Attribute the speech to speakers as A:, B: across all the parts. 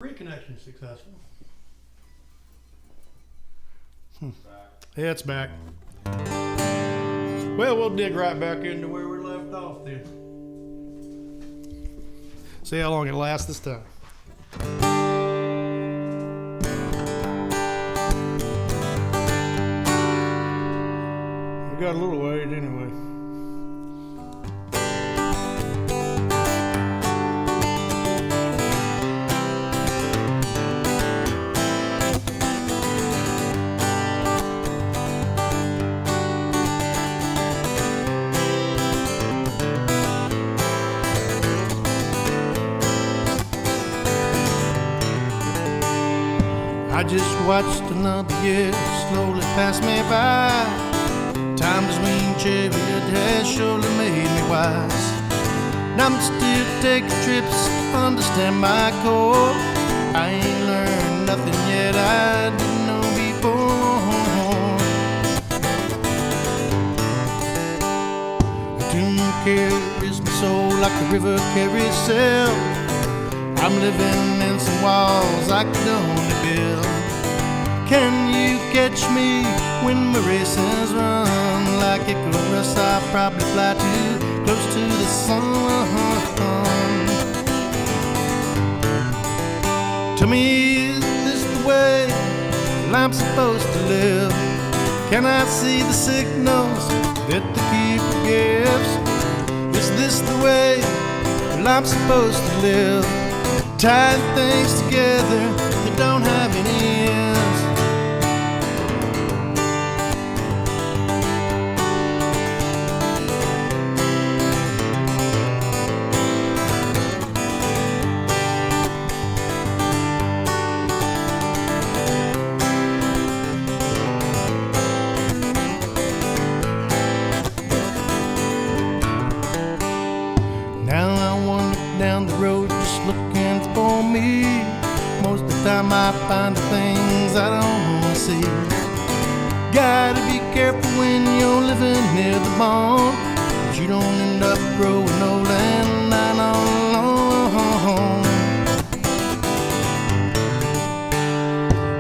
A: Reconnection successful. Yeah, it's back. Well, we'll dig right back into where we left off then. See how long it lasts this time. We got a little ways anyway. I just watched another year slowly pass me by. Time between chariot has surely made me wise. And I'm still taking trips to understand my core. I ain't learned nothing yet I didn't know before. The tune carries my soul like the river carries sail. I'm living in some walls I could only build. Can you catch me when my races run? Like Icarus, I'll probably fly too close to the sun. Tell me, is this the way that I'm supposed to live? Can I see the signals that the keeper gives? Is this the way that I'm supposed to live? Tying things together that don't have any ends. Now I wander down the road just looking for me. Most of the time I find the things I don't want to see. Gotta be careful when you're living near the barn, 'cause you don't end up growing old and lying all alone.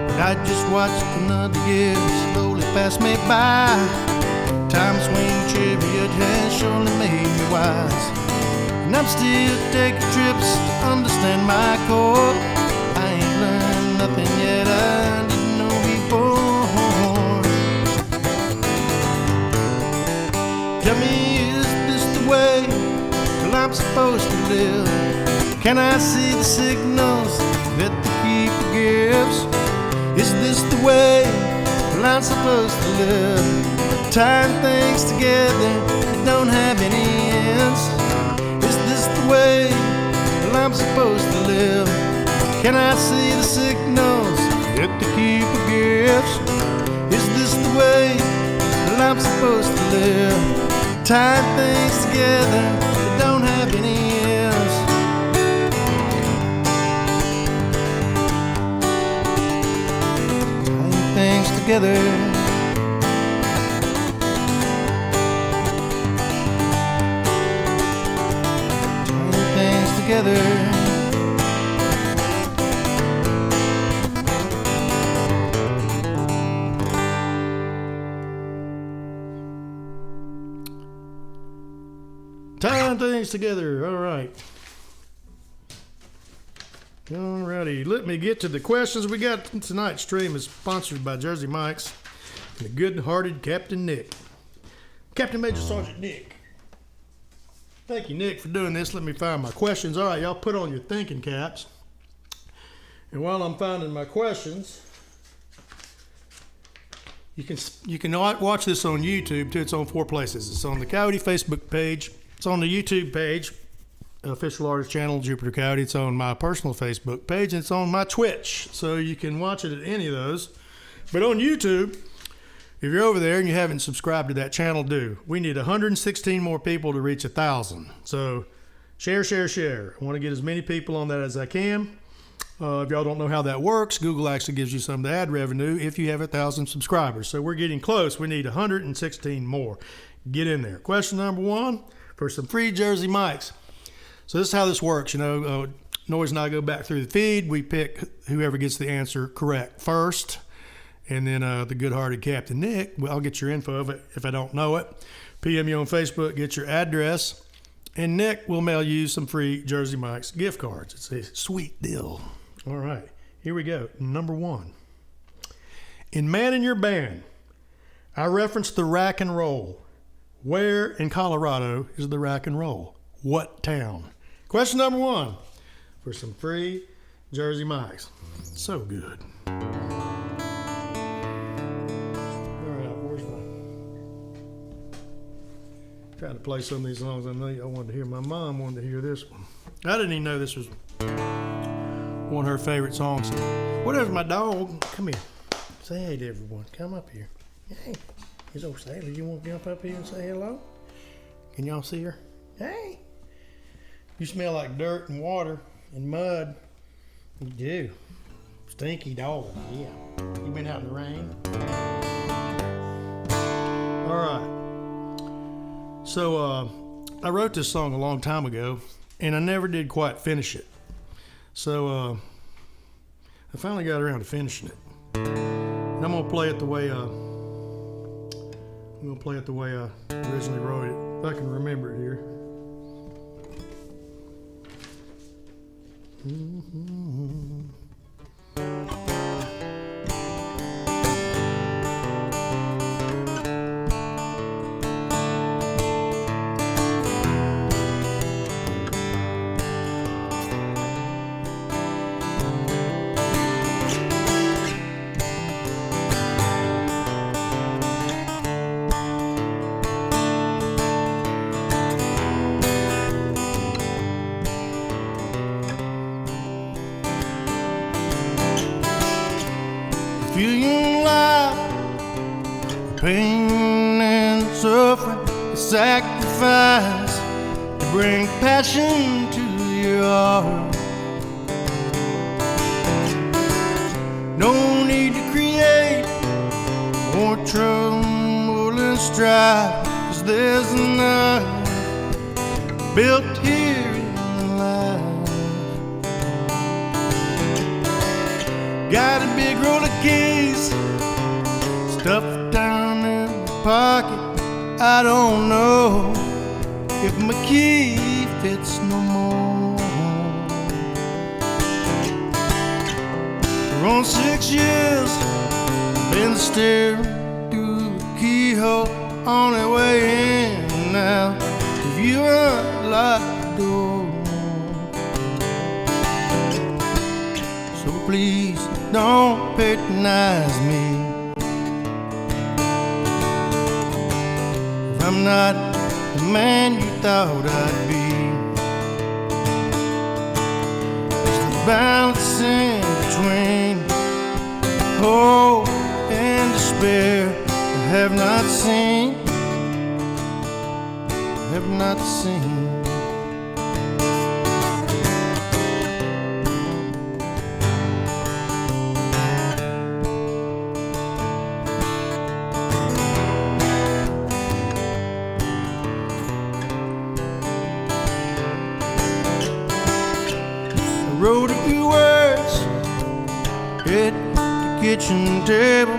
A: But I just watched another year slowly pass me by. Time swing chariot has surely made me wise. And I'm still taking trips to understand my core. I ain't learned nothing yet I didn't know before. Tell me, is this the way that I'm supposed to live? Can I see the signals that the keeper gives? Is this the way that I'm supposed to live? Tying things together that don't have any ends. Way that I'm supposed to live. Can I see the signals that the keeper gives? Is this the way that I'm supposed to live? Tying things together that don't have any ends. Tying things together. Together. Tying things together. All right. Alrighty. Let me get to the questions we got. Tonight's stream is sponsored by Jersey Mike's and the good-hearted Captain Nick. Captain Major Sergeant Nick. Thank you, Nick, for doing this. Let me find my questions. All right, y'all put on your thinking caps. And while I'm finding my questions, you can watch this on YouTube, too. It's on 4 places. It's on the Coyote Facebook page. It's on the YouTube page, official artist channel, Jupiter Coyote. It's on my personal Facebook page, and it's on my Twitch. So you can watch it at any of those. But on YouTube, if you're over there and you haven't subscribed to that channel, do. We need 116 more people to reach 1,000. So share, share, share. I want to get as many people on that as I can. If y'all don't know how that works, Google actually gives you some of the ad revenue if you have 1,000 subscribers. So we're getting close. We need 116 more. Get in there. Question number 1 for some free Jersey Mikes. So this is how this works. Noise and I go back through the feed. We pick whoever gets the answer correct first. And then the good-hearted Captain Nick, well, I'll get your info if I don't know it. PM you on Facebook, get your address. And Nick will mail you some free Jersey Mike's gift cards. It's a sweet deal. All right, here we go. Number 1. In Man in Your Band, I referenced the Rack and Roll. Where in Colorado is the Rack and Roll? What town? Question number 1 for some free Jersey Mike's. So good. All right, where's my... Trying to play some of these songs I know y'all wanted to hear. My mom wanted to hear this one. I didn't even know this was one of her favorite songs. Whatever, my dog. Come here. Say hey to everyone. Come up here. Hey. Here's old Sailor. You want to jump up here and say hello? Can y'all see her? Hey. You smell like dirt and water and mud. You do. Stinky dog. Yeah. You been out in the rain? All right. So I wrote this song a long time ago, and I never did quite finish it. So I finally got around to finishing it. And I'm gonna play it the way I originally wrote it, if I can remember it here. Feeling life, pain and suffering, sacrifice to bring passion to your heart. No need to create more trouble and strife, 'cause there's enough built here in life. Got a big roll of keys stuffed down in my pocket. I don't know if my key fits no more. For on 6 years, been staring through the keyhole on the way in now. If you unlock the door, so please don't patronize me. If I'm not the man you thought I'd be, it's the balance in between hope and despair. I have not seen, have not seen. Wrote a few words at the kitchen table.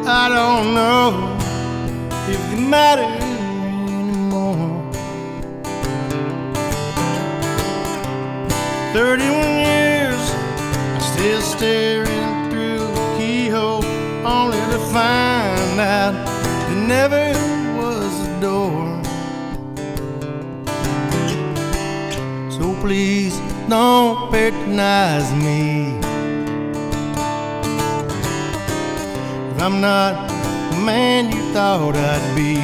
A: I don't know if they matter anymore. 31 years, I'm still staring through the keyhole, only to find out there never was a door. So please don't patronize me. If I'm not the man you thought I'd be,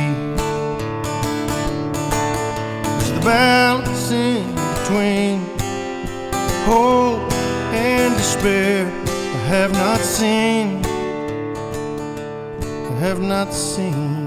A: it's the balance in between hope and despair. I have not seen, I have not seen.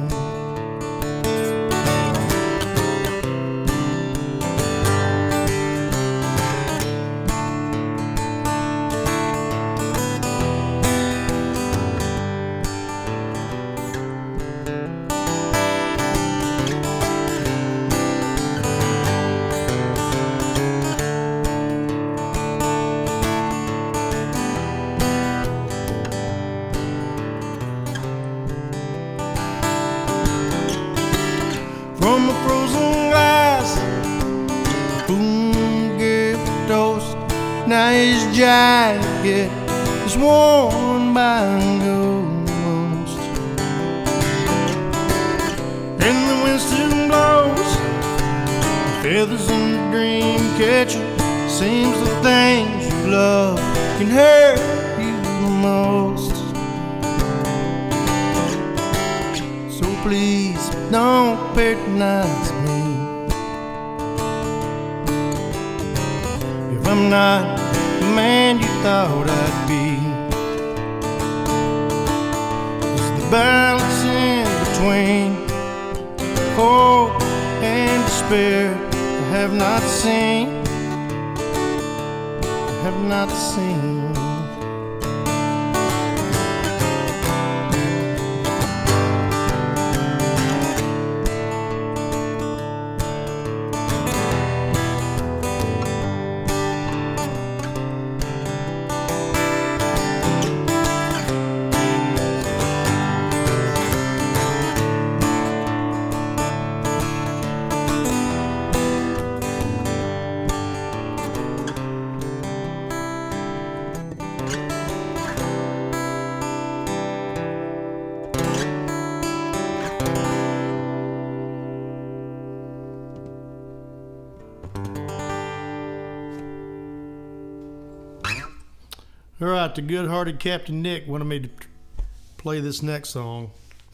A: jacket is worn by a ghost. And the wind still blows, feathers in the dream catcher. Seems the things you love can hurt you the most. So please don't patronize me if I'm not the man you thought I'd be. It's the balance in between hope and despair I have not seen. Have not seen. All right, the good-hearted Captain Nick wanted me to play this next song.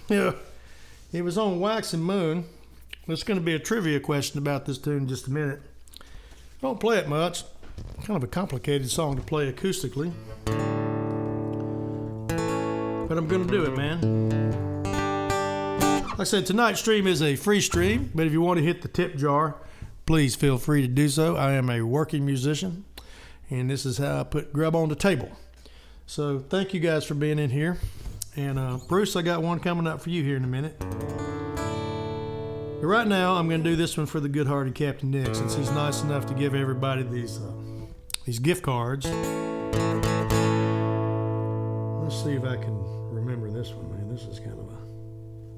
A: Yeah, it was on Wax and Moon. There's going to be a trivia question about this tune in just a minute. Don't play it much. Kind of a complicated song to play acoustically. But I'm going to do it, man. Like I said, tonight's stream is a free stream, but if you want to hit the tip jar, please feel free to do so. I am a working musician, and this is how I put grub on the table. So thank you guys for being in here. And Bruce, I got one coming up for you here in a minute. But right now, I'm going to do this one for the good-hearted Captain Nick, since he's nice enough to give everybody these gift cards. Let's see if I can remember this one, man. This is kind of a...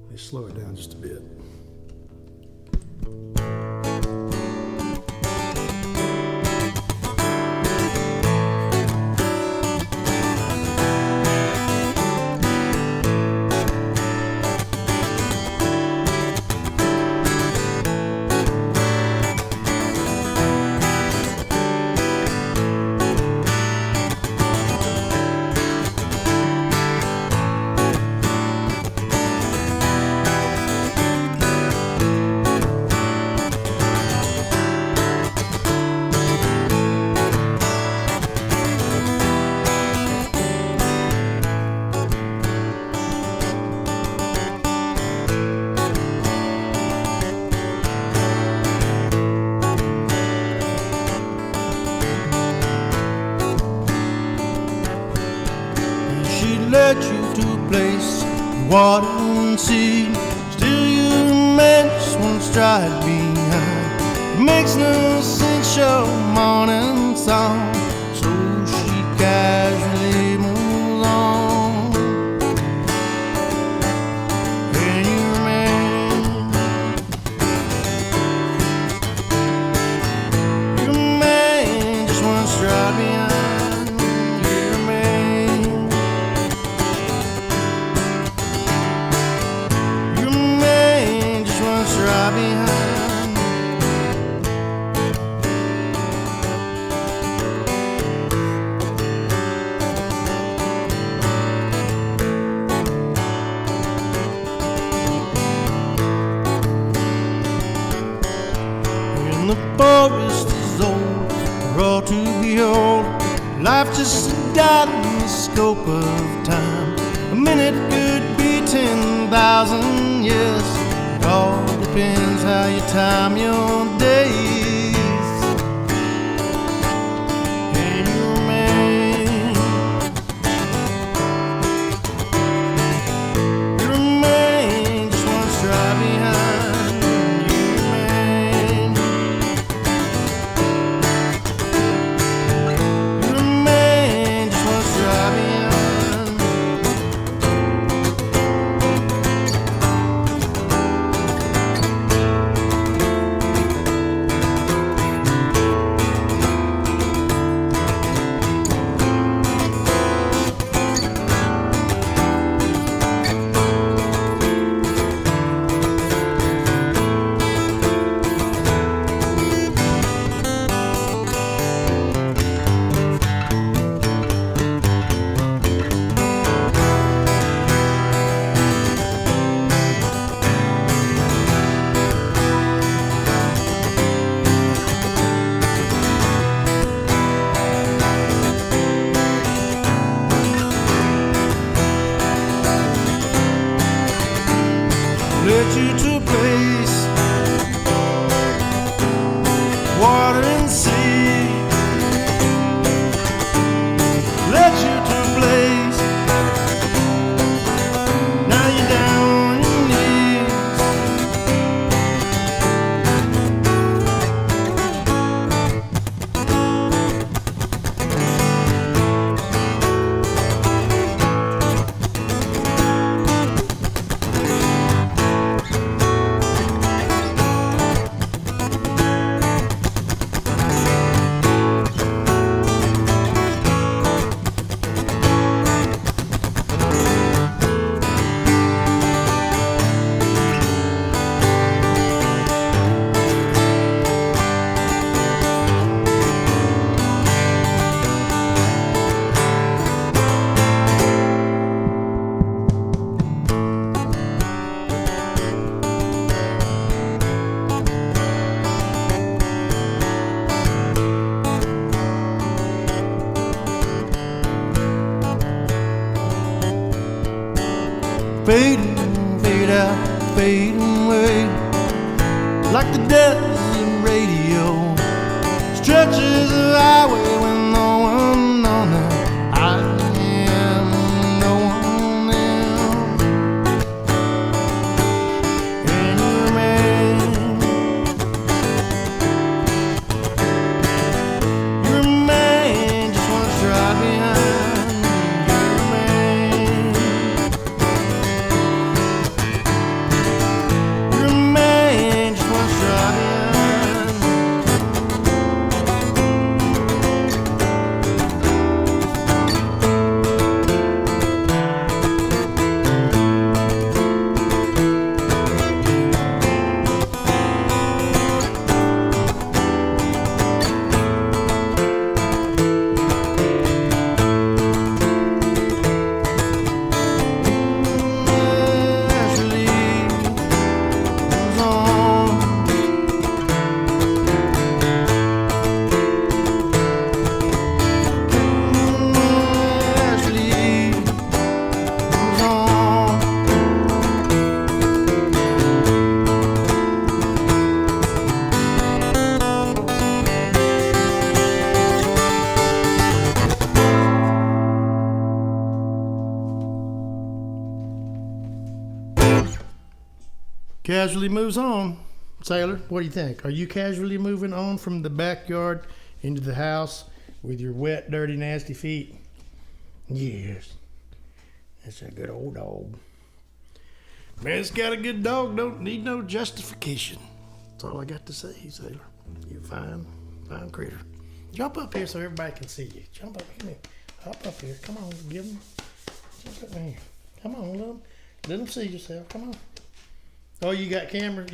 A: Let me slow it down just a bit. Led you to a place, water and sea. Still you remain just one stride behind. It makes no sense your morning song, so she casually moves on. And you remain just one stride behind. The forest is old, we're all to behold. Life just a dot in the scope of time. A minute could be 10,000 years. It all depends how you time your days. And you remain just one stride behind. fading, fade out, fading away. Like the desert radio stretches the highway with no one on it. I am no one else. And you're a man. You're a man, just wanna try behind. You're a man. You're a man, just wanna try behind. Casually moves on. Sailor, what do you think? Are you casually moving on from the backyard into the house with your wet, dirty, nasty feet? Yes. That's a good old dog. Man's got a good dog, don't need no justification. That's all I got to say, Sailor. You fine critter. Jump up here so everybody can see you. Jump up here. Hop up here. Come on, give them. Jump up here. Come on, let them see yourself. Come on. Oh, you got camera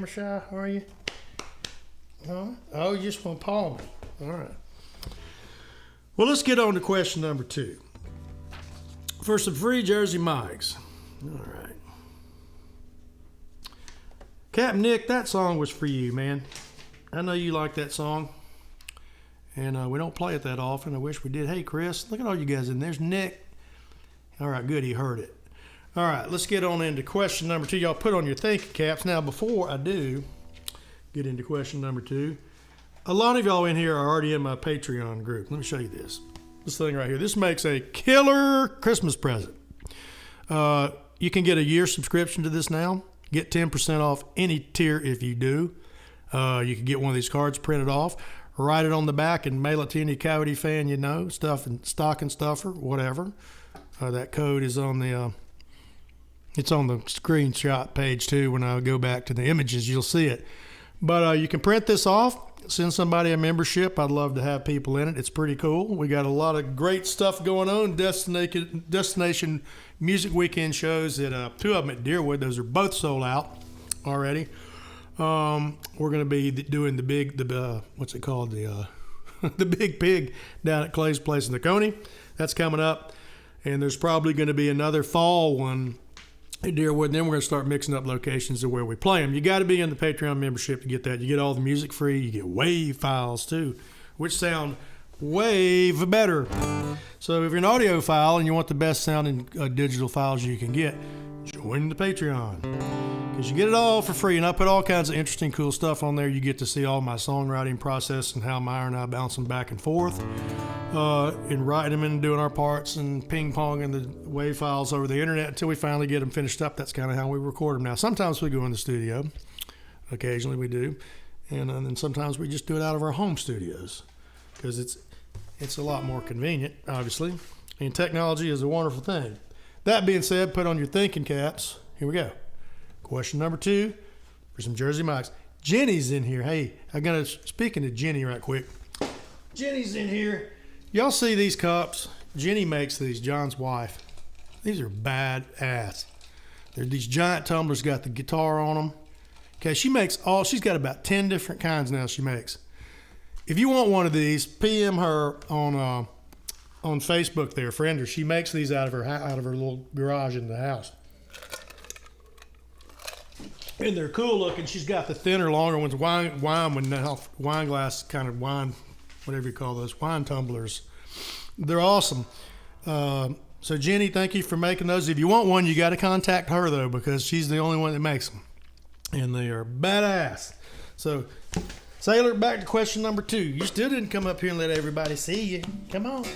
A: shy, are you? Huh? Oh, you just want to paw me. All right. Well, let's get on to question number 2. For some free Jersey mics. All right. Captain Nick, that song was for you, man. I know you like that song. And we don't play it that often. I wish we did. Hey, Chris, look at all you guys in there. There's Nick. All right, good. He heard it. All right, let's get on into question number 2. Y'all put on your thinking caps. Now, before I do get into question number 2, a lot of y'all in here are already in my Patreon group. Let me show you this. This thing right here. This makes a killer Christmas present. You can get a year subscription to this now. Get 10% off any tier if you do. You can get one of these cards printed off, write it on the back, and mail it to any Coyote fan you know, stocking stuffer, whatever. That code is on the... It's on the screenshot page too. When I go back to the images, you'll see it. But you can print this off, send somebody a membership. I'd love to have people in it. It's pretty cool. We got a lot of great stuff going on. Destination Music Weekend shows at 2 of them at Deerwood. Those are both sold out already. We're going to be doing what's it called? The Big Pig down at Clay's Place in the Coney. That's coming up. And there's probably going to be another fall one at Deerwood, and then we're going to start mixing up locations of where we play them. You got to be in the Patreon membership to get that. You get all the music free. You get WAV files too, which sound wave better. So if you're an audiophile and you want the best sounding digital files you can get, join the Patreon, because you get it all for free. And I put all kinds of interesting, cool stuff on there. You get to see all my songwriting process and how Meyer and I bounce them back and forth, and writing them and doing our parts and ping-ponging the WAV files over the internet until we finally get them finished up. That's kind of how we record them now. Sometimes we go in the studio. Occasionally we do. And then sometimes we just do it out of our home studios, because it's a lot more convenient, obviously. And technology is a wonderful thing. That being said, put on your thinking caps. Here we go. Question number 2 for some Jersey mics. Jenny's in here. Hey, speaking to Jenny right quick. Jenny's in here. Y'all see these cups? Jenny makes these, John's wife. These are badass. They're these giant tumblers, got the guitar on them. Okay, she's got about 10 different kinds now she makes. If you want one of these, PM her on Facebook there, friend her. She makes these out of her little garage in the house. And they're cool looking. She's got the thinner, longer ones, wine glass kind of wine, whatever you call those, wine tumblers. They're awesome. So Jenny, thank you for making those. If you want one, you got to contact her though, because she's the only one that makes them, and they are badass. So, Sailor, back to question number 2. You still didn't come up here and let everybody see you. Come on.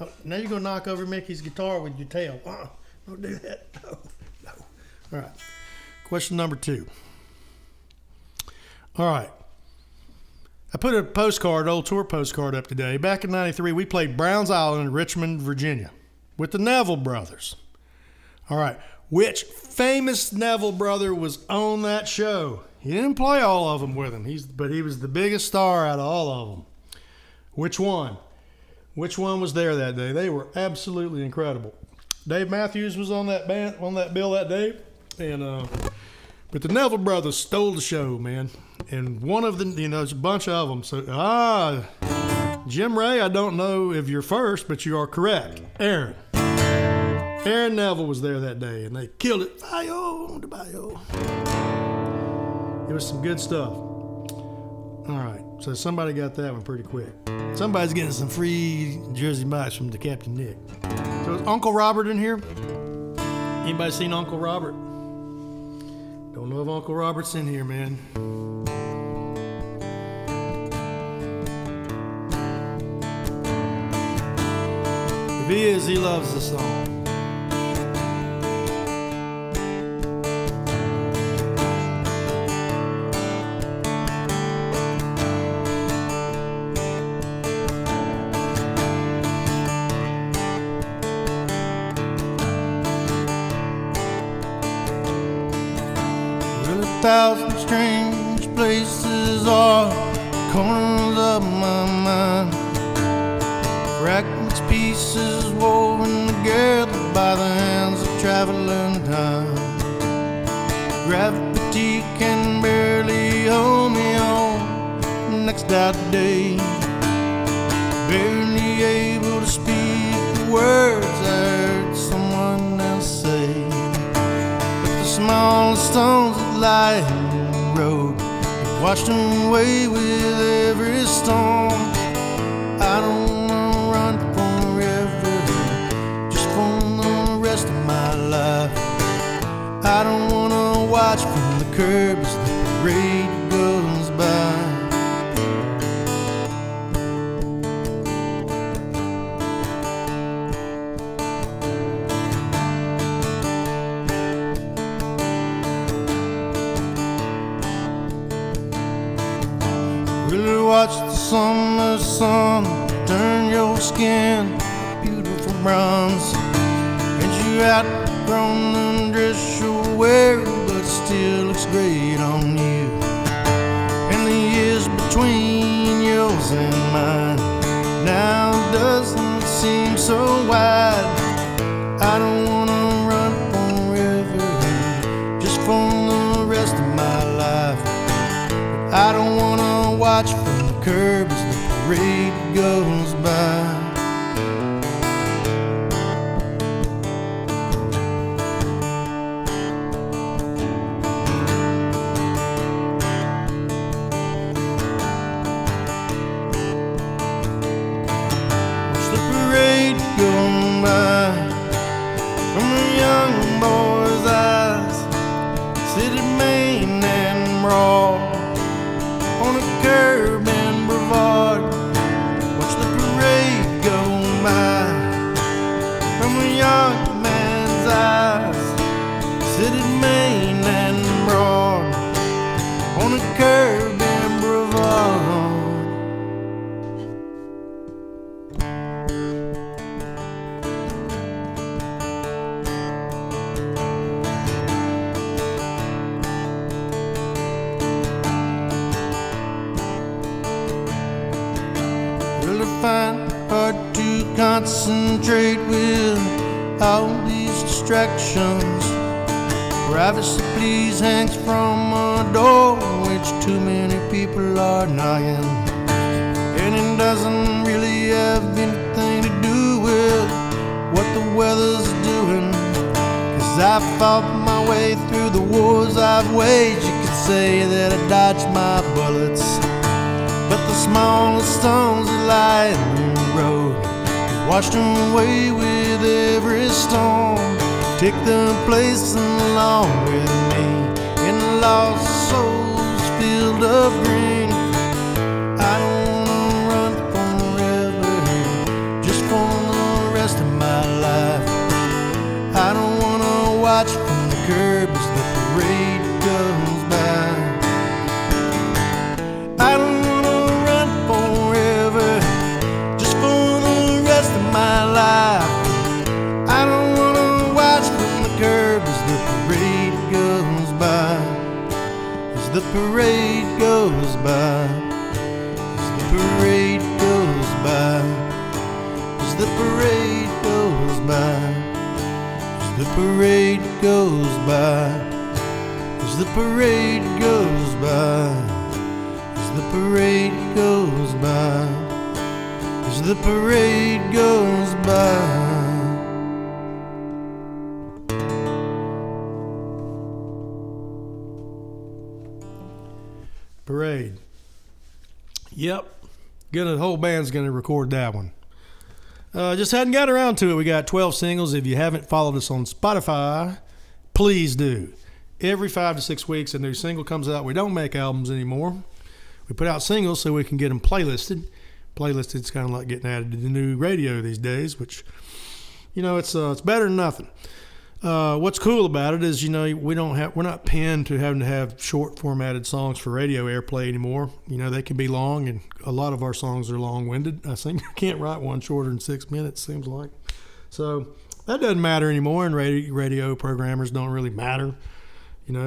A: Oh, now you're gonna knock over Mickey's guitar with your tail. Don't do that. No. All right. Question number 2. All right. I put a postcard, old tour postcard up today. Back in '93, we played Browns Island in Richmond, Virginia, with the Neville brothers. All right. Which famous Neville brother was on that show? He didn't play all of them with him, but he was the biggest star out of all of them. Which one? Which one was there that day? They were absolutely incredible. Dave Matthews was on that bill that day, and but the Neville brothers stole the show, man. And one of them, there's a bunch of them. So, Jim Ray, I don't know if you're first, but you are correct. Aaron Neville was there that day, and they killed it. Bio. It was some good stuff. All right, so somebody got that one pretty quick. Somebody's getting some free Jersey Mike's from the Captain Nick. So is Uncle Robert in here? Anybody seen Uncle Robert? Don't know if Uncle Robert's in here, man. If he is, he loves the song. Thousand strange places are corners of my mind, fragments, pieces woven together by the hands of traveling time. Gravity can barely hold me on next out day, barely able to speak the words I heard someone else say. But the smallest stones that lie in the road, washed away with every storm. I don't wanna run forever, just for the rest of my life. I don't wanna watch from the curb as the parade goes by. Really watch the summer sun turn your skin beautiful bronze, and you outgrown the dress you're wearing, but it still looks great on you. And the years between yours and mine now doesn't seem so wide. I don't wanna run forever, just for the rest of my life. I don't wanna watch from the curb as the parade goes by. Watch the parade go by from a young boy's eyes, city Maine and Broad, on a curb and Brevard. Watch the parade go by from a young man's eyes, city Maine and Broad, on a curb and Brevard. Really find it hard to concentrate with all these distractions. Privacy please hangs from a door which too many people are knocking, and it doesn't really have anything to do with what the weather's doing. 'Cause I fought my way through the wars I've waged. You could say that I dodged my bullets, but the smallest stones that lie in the road washed away with every take the place along with me in the lost souls field of green. I don't wanna run forever, just for the rest of my life. I don't wanna watch from the curb as the parade goes by. I don't wanna run forever, just for the rest of my life. I don't wanna watch from the curb as the parade goes by. As the parade goes by. As the parade goes by. As the parade goes by. As the parade goes by. As the parade goes by. As the parade goes by. As the parade goes by. Parade. Yep. The whole band's gonna record that one. Just hadn't got around to it. We got 12 singles. If you haven't followed us on Spotify, please do. Every 5 to 6 weeks a new single comes out. We don't make albums anymore. We put out singles so we can get them playlisted. Playlisted's kind of like getting added to the new radio these days, which, it's better than nothing. What's cool about it is, we're not pinned to having to have short formatted songs for radio airplay anymore. They can be long, and a lot of our songs are long-winded. I think I can't write one shorter than 6 minutes, seems like. So that doesn't matter anymore, and radio programmers don't really matter.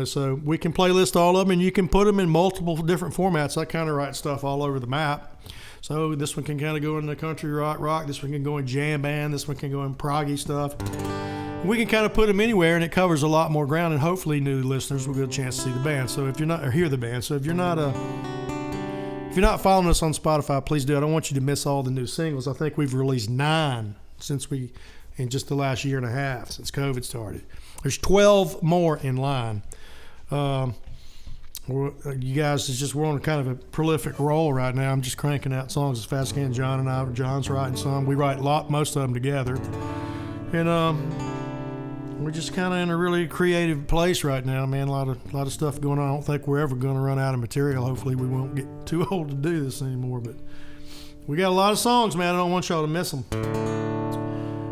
A: So we can playlist all of them, and you can put them in multiple different formats. I kind of write stuff all over the map. So this one can kind of go into country rock. This one can go in jam band. This one can go in proggy stuff. We can kind of put them anywhere, and it covers a lot more ground, and hopefully new listeners will get a chance to see the band. So if you're not, or hear the band. So if you're not following us on Spotify, please do. I don't want you to miss all the new singles. I think we've released 9 in just the last year and a half since COVID started. There's 12 more in line. You guys, we're on kind of a prolific roll right now. I'm just cranking out songs as fast as I can. John's writing some. We write most of them together. And we're just kind of in a really creative place right now, man. A lot of stuff going on. I don't think we're ever going to run out of material. Hopefully we won't get too old to do this anymore. But we got a lot of songs, man. I don't want y'all to miss them.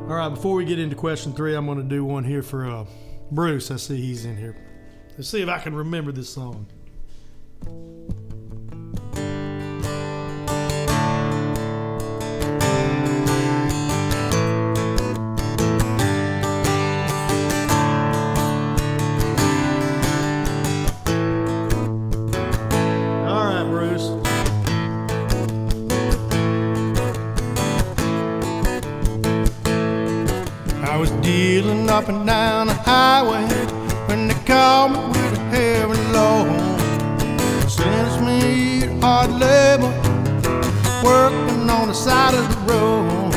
A: All right, before we get into question 3, I'm going to do one here for Bruce. I see he's in here. Let's see if I can remember this song. Dealing up and down the highway when they called me with a heavy load. Sentenced me to hard labor, working on the side of the road.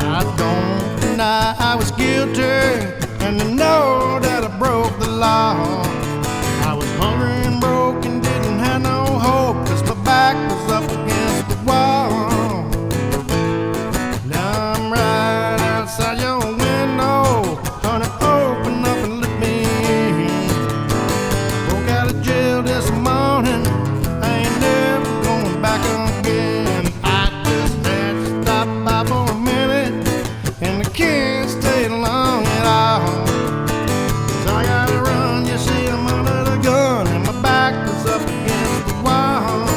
A: I don't deny I was guilty, and I know that I broke the law. I was hungry and broke and didn't have no hope, 'cause my back was up against the wall. Now I'm right outside your window, honey, open up and let me in. Broke out of jail this morning, I ain't never going back again. I just had to stop by for a minute, and I can't stay long at all. So I gotta run, you see I'm under the gun, and my back is up against the wall.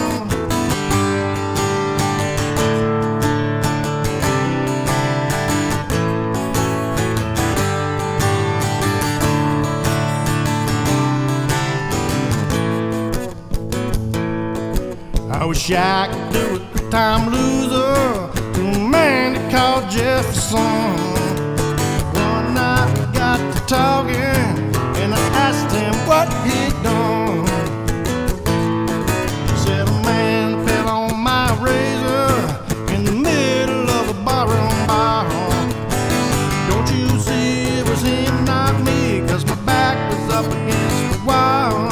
A: I wish I could do it the time loser to a man they called Jefferson. One night we got to talking, and I asked him what he'd done. He said a man fell on my razor in the middle of a barroom bar. Don't you see it was him, not me, 'cause my back was up against the wall.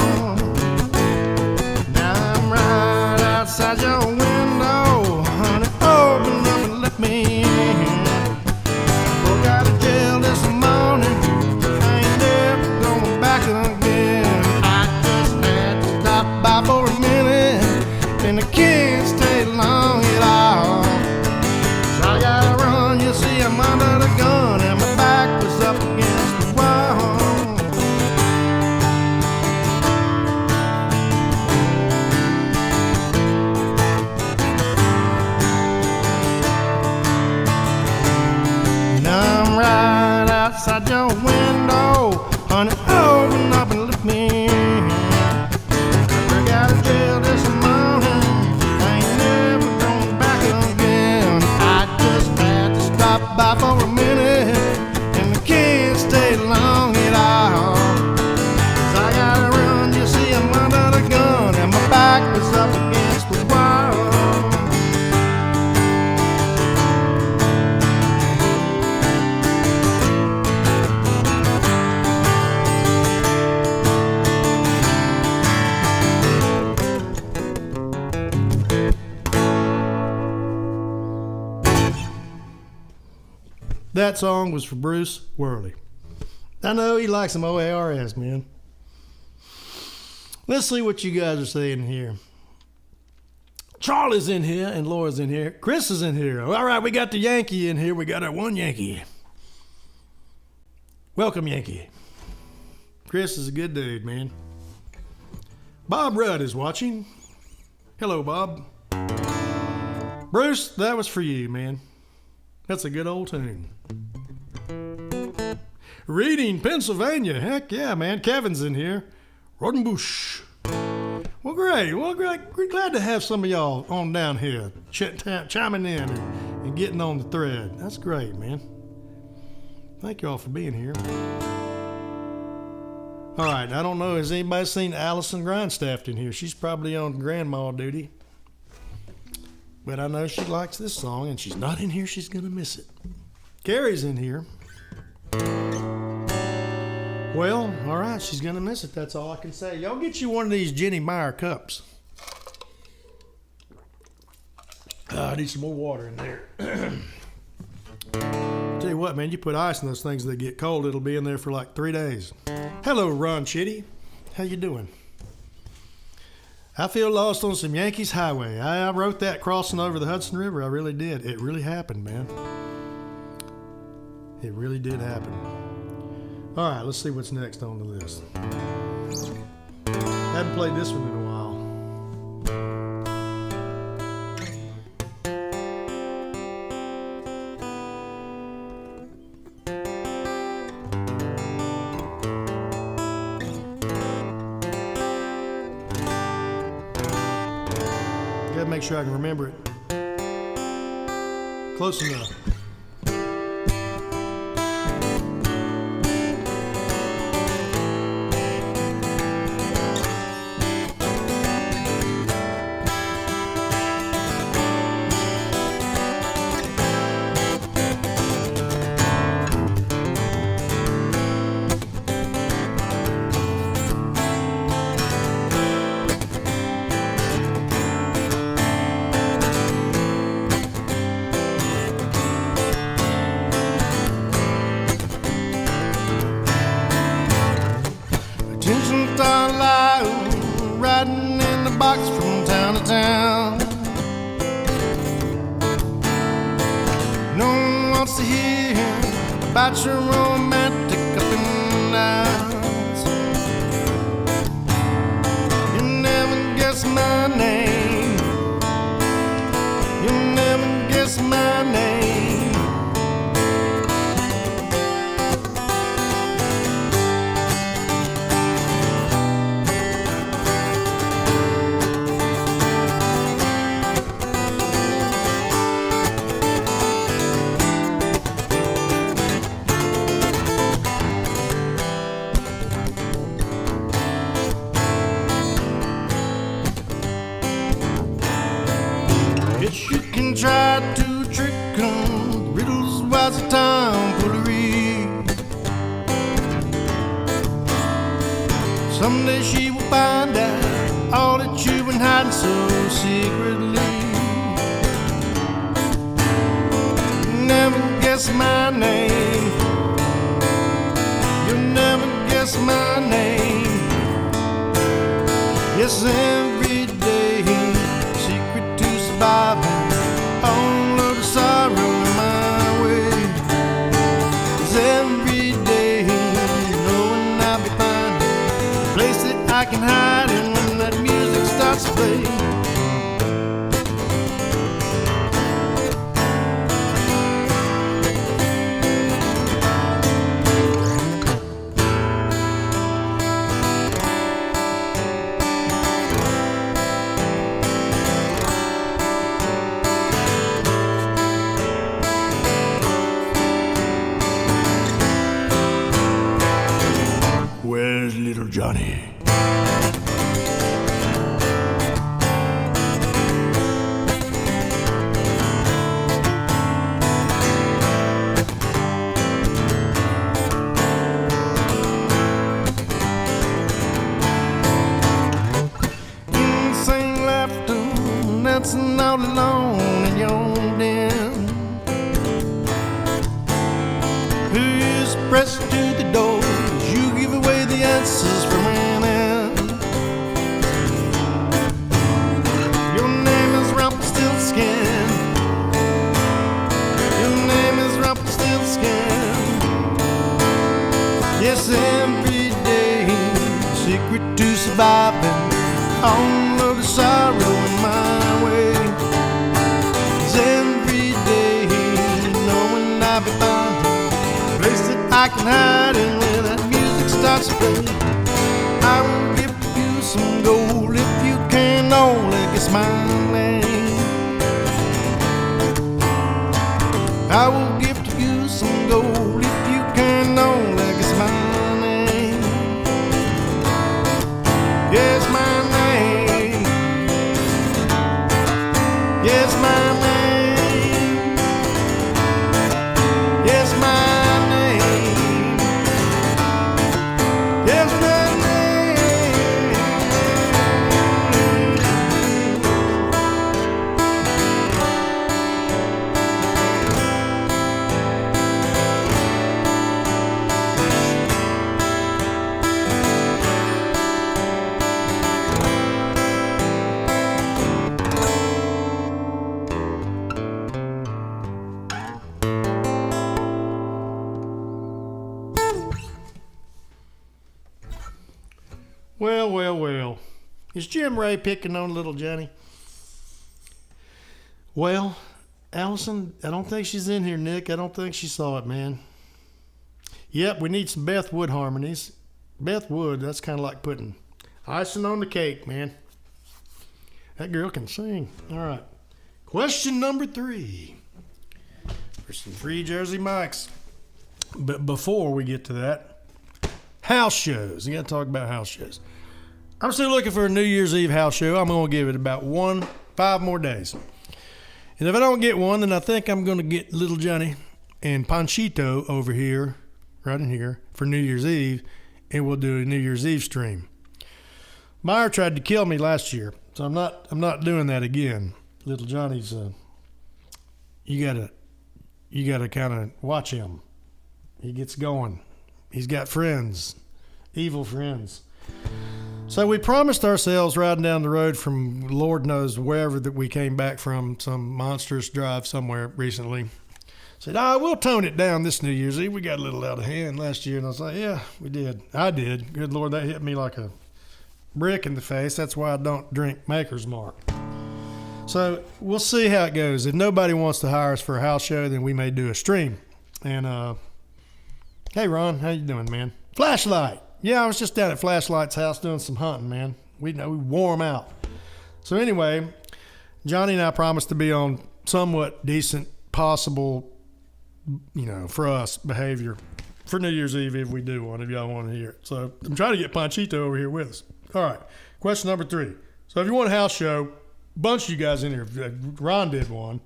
A: Outside your window, honey, open up and let me in. Broke out of jail this outside your window. Honey, open up and let me in. Break out of jail this morning. I ain't never going back again. I just had to stop by for a minute, and I can't stay long at all. 'Cause I gotta run, you see I'm under the gun, and my back was up against the wall. That song was for Bruce Worley. I know he likes some OARS, man. Let's see what you guys are saying here. Charlie's in here and Laura's in here. Chris is in here. All right, we got the Yankee in here. We got our one Yankee. Welcome, Yankee. Chris is a good dude, man. Bob Rudd is watching. Hello, Bob. Bruce, that was for you, man. That's a good old tune. Reading, Pennsylvania. Heck yeah, man. Kevin's in here. Rodenbush. Well, great. Well, great. We're glad to have some of y'all on down here chiming in and getting on the thread. That's great, man. Thank you all for being here. All right. I don't know. Has anybody seen Allison Grindstaff in here? She's probably on grandma duty. But I know she likes this song, and she's not in here. She's going to miss it. Carrie's in here. Well, all right, she's going to miss it. That's all I can say. Y'all get you one of these Jenny Meyer cups. I need some more water in there. Tell you what, man, you put ice in those things, they get cold. It'll be in there for like 3 days. Hello, Ron Chitty. How you doing? I feel lost on some Yankees Highway. I wrote that crossing over the Hudson River. I really did. It really happened, man. It really did happen. All right, let's see what's next on the list. Haven't played this one in a while. Gotta make sure I can remember it. Close enough. Riding in the box from town to town. No one wants to hear about your romantic up and downs. You never guess my name. You never guess my name. You can try to trick 'em. Riddles was a tomfoolery. Someday she will find out all that you've been hiding so secretly. Never guess my name. You'll never guess my name. Yes, every day, secret to surviving. All of the sorrow in my way. 'Cause every day, knowing I'll be finding a place that I can hide in when that music starts to play. Johnny. Insane laughter, dancing all alone in your den. Who is pressed to the door as you give away the answers for winning? Your name is Rumpelstiltskin. Your name is Rumpelstiltskin. Yes, every day, secret to surviving, all of the sorrow in my way. 'Cause every day, knowing I'll be fine, place that I can hide in when that music starts to play. I will give you some gold if you can only guess my name. I will give you some gold if you can only guess my name. Yes, my name. Yes, my name. Yes, my name. Yes, my name. Well. Is Jim Ray picking on little Johnny? Well, Allison, I don't think she's in here, Nick. I don't think she saw it, man. Yep, we need some Beth Wood harmonies. Beth Wood, that's kind of like putting icing on the cake, man. That girl can sing. All right. Question number 3. For some free Jersey mics. But before we get to that, house shows. You got to talk about house shows. I'm still looking for a New Year's Eve house show. I'm going to give it about 5 more days. And if I don't get one, then I think I'm going to get little Johnny and Panchito over here, right in here, for New Year's Eve, and we'll do a New Year's Eve stream. Meyer tried to kill me last year, so I'm not doing that again. Little Johnny's you gotta kind of watch him. He gets going. He's got friends, evil friends. So we promised ourselves riding down the road from Lord knows wherever that we came back from, some monstrous drive somewhere recently. Said, we'll tone it down this New Year's Eve. We got a little out of hand last year. And I was like, yeah, we did. I did. Good Lord, that hit me like a brick in the face. That's why I don't drink Maker's Mark. So we'll see how it goes. If nobody wants to hire us for a house show, then we may do a stream. And, hey, Ron, how you doing, man? Flashlight. Yeah, I was just down at Flashlight's house doing some hunting, man. We wore him out. So anyway, Johnny and I promised to be on somewhat decent, possible, for us, behavior for New Year's Eve if we do one, if y'all want to hear it. So I'm trying to get Panchito over here with us. All right, question number 3. So if you want a house show, a bunch of you guys in here, Ron did one.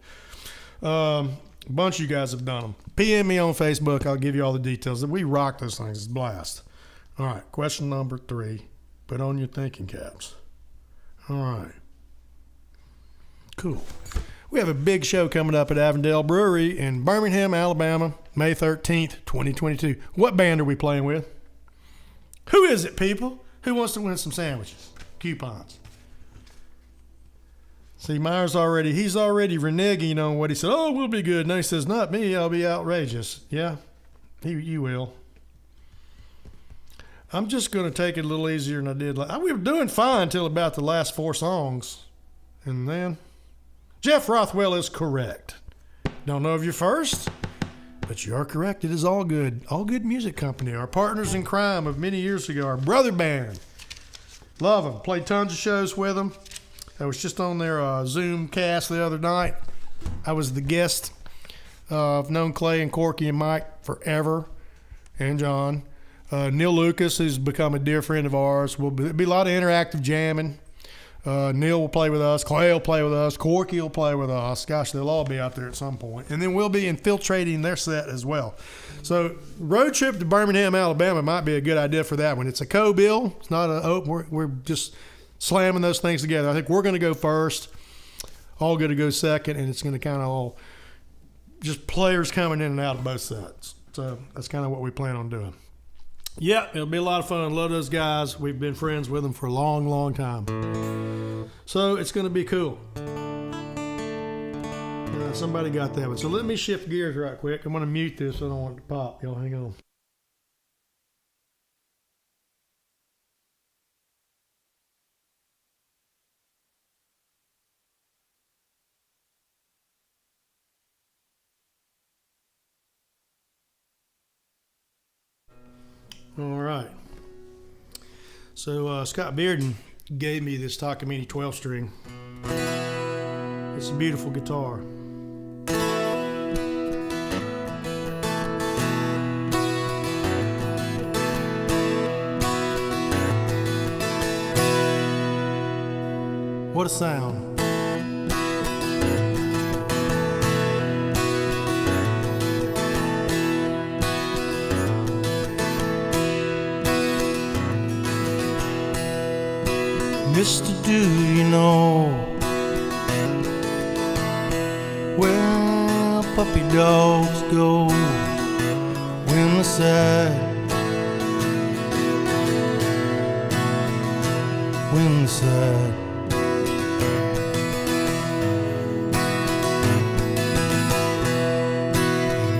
A: A bunch of you guys have done them. PM me on Facebook. I'll give you all the details. We rock those things. It's a blast. All right, question number 3. Put on your thinking caps. All right. Cool. We have a big show coming up at Avondale Brewery in Birmingham, Alabama, May 13th, 2022. What band are we playing with? Who is it, people? Who wants to win some sandwiches? Coupons. See, Meyer's he's already reneging on what he said. Oh, we'll be good. Now he says, not me, I'll be outrageous. Yeah, you will. I'm just going to take it a little easier than I did. We were doing fine until about the last 4 songs. And then, Jeff Rothwell is correct. Don't know if you're first, but you are correct. It is All Good. All Good Music Company, our partners in crime of many years ago, our brother band. Love them. Played tons of shows with them. I was just on their Zoom cast the other night. I was the guest. I've known Clay and Corky and Mike forever, and John. Neil Lucas, who's become a dear friend of ours. Will be a lot of interactive jamming. Neil will play with us. Clay will play with us. Corky will play with us. Gosh, they'll all be out there at some point. And then we'll be infiltrating their set as well. So road trip to Birmingham, Alabama might be a good idea for that one. It's a co-bill. It's not a open. We're just slamming those things together. I think we're going to go first. All going to go second, and it's going to kind of all just players coming in and out of both sets. So that's kind of what we plan on doing. Yeah, it'll be a lot of fun. Love those guys. We've been friends with them for a long, long time. So it's going to be cool. Somebody got that one. So let me shift gears right quick. I'm going to mute this so I don't want it to pop. Y'all hang on. All right. So Scott Bearden gave me this Takamine 12-string. It's a beautiful guitar. What a sound. Mister, do you know where puppy dogs go when they're sad? When they're sad.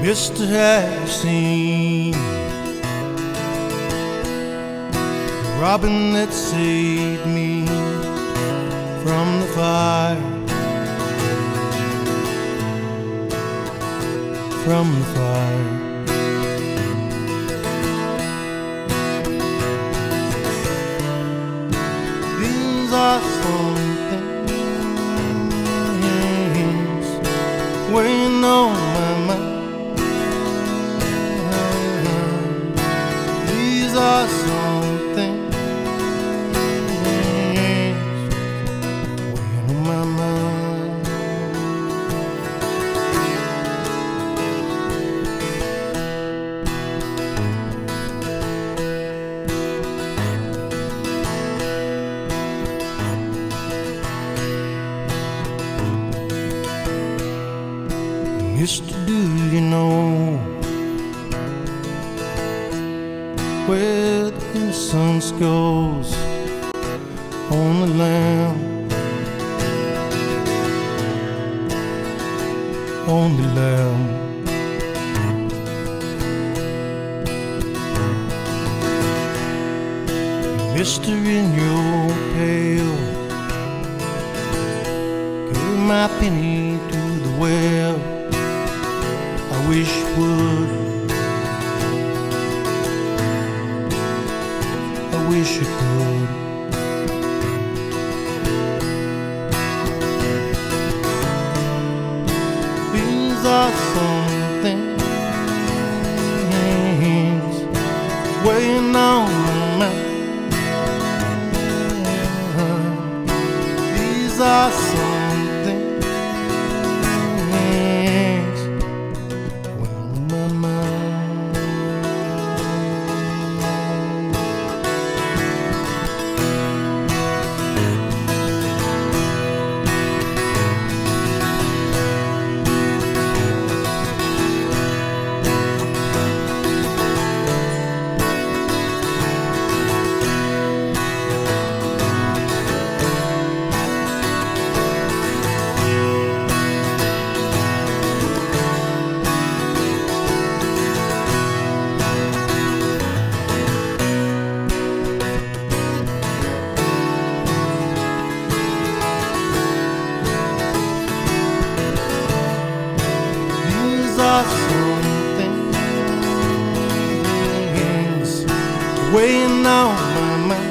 A: Mister, have you seen the robin that saved me from the fire? From the fire. These are some things weighing on my mind. These are some things weighing on my mind. Mister, do you know where the innocence goes on the lamb? On the lamb. Mister, in your pail, give my penny to the well. I wish it would. I wish it could. These are some things weighing on my mind. These are some things weighing on my mind. These are some things weighing on my mind.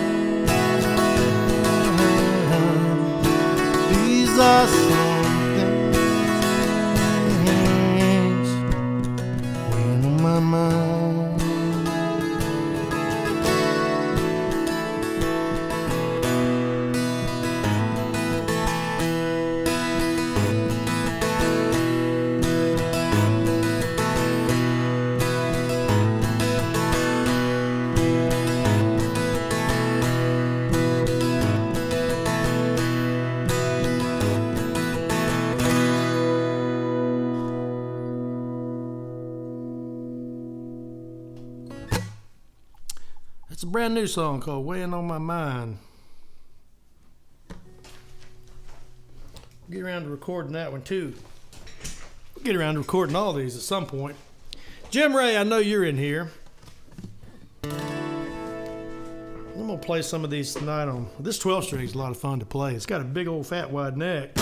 A: These are some things weighing on my mind. It's a brand new song called Weighing on My Mind. Get around to recording that one too. Get around to recording all these at some point. Jim Ray, I know you're in here. I'm gonna play some of these tonight on this 12 string is a lot of fun to play. It's got a big old fat wide neck.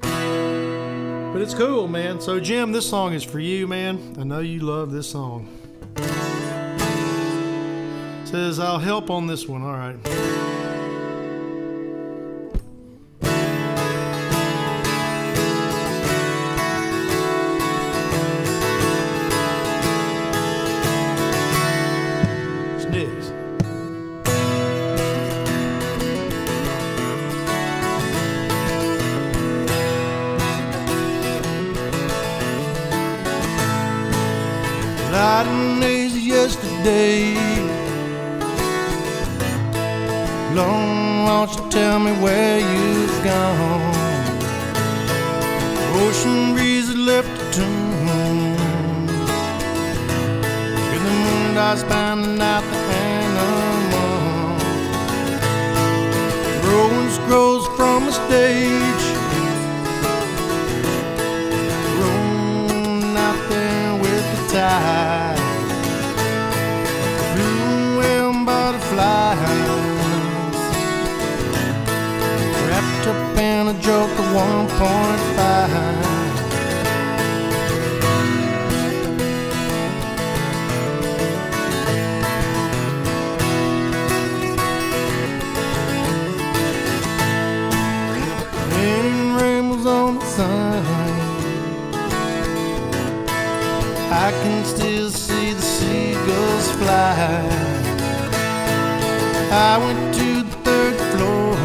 A: But it's cool, man. So Jim, this song is for you, man. I know you love this song. It says I'll help on this one, all right. Night and lazy yesterday. Long, won't you tell me where you've gone? Ocean breeze had left a tune. With the moon dots pounding out the animal. Rolling scrolls from a stage. Rolling out there with the tide. Blue whale butterflies wrapped up in a joke of 1.5. Raining rainbows on the sun. I can still see the seagulls fly. I went to the 3rd floor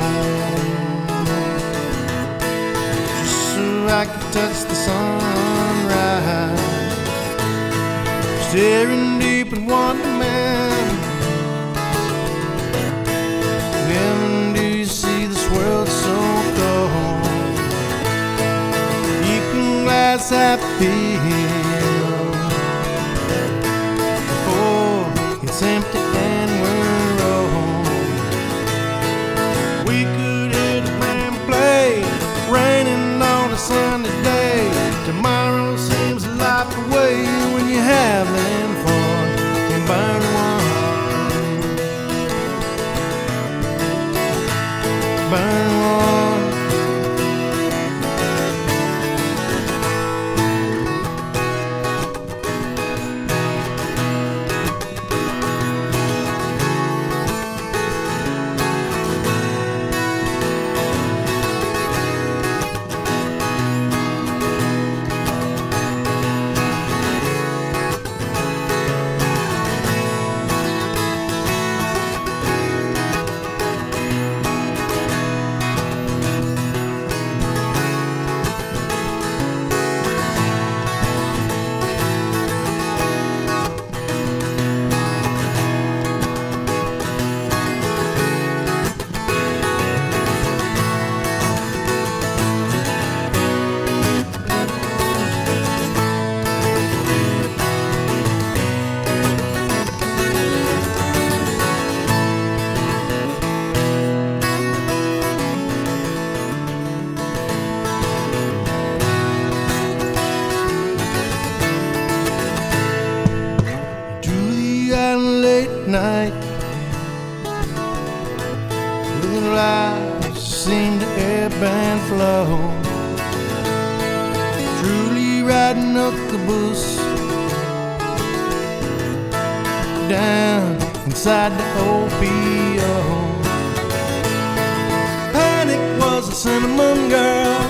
A: just so I could touch the sunrise. Staring deep in wonderment. Never do you see this world so cold. Keeping glass half filled. It's empty and we're old. We could hear the band play, raining on a sunny day. Tomorrow seems a life away when you're having fun and burn one. Burn one. Night, little lives seem to ebb and flow. Truly riding a caboose down inside the OPO. Panic was a cinnamon girl.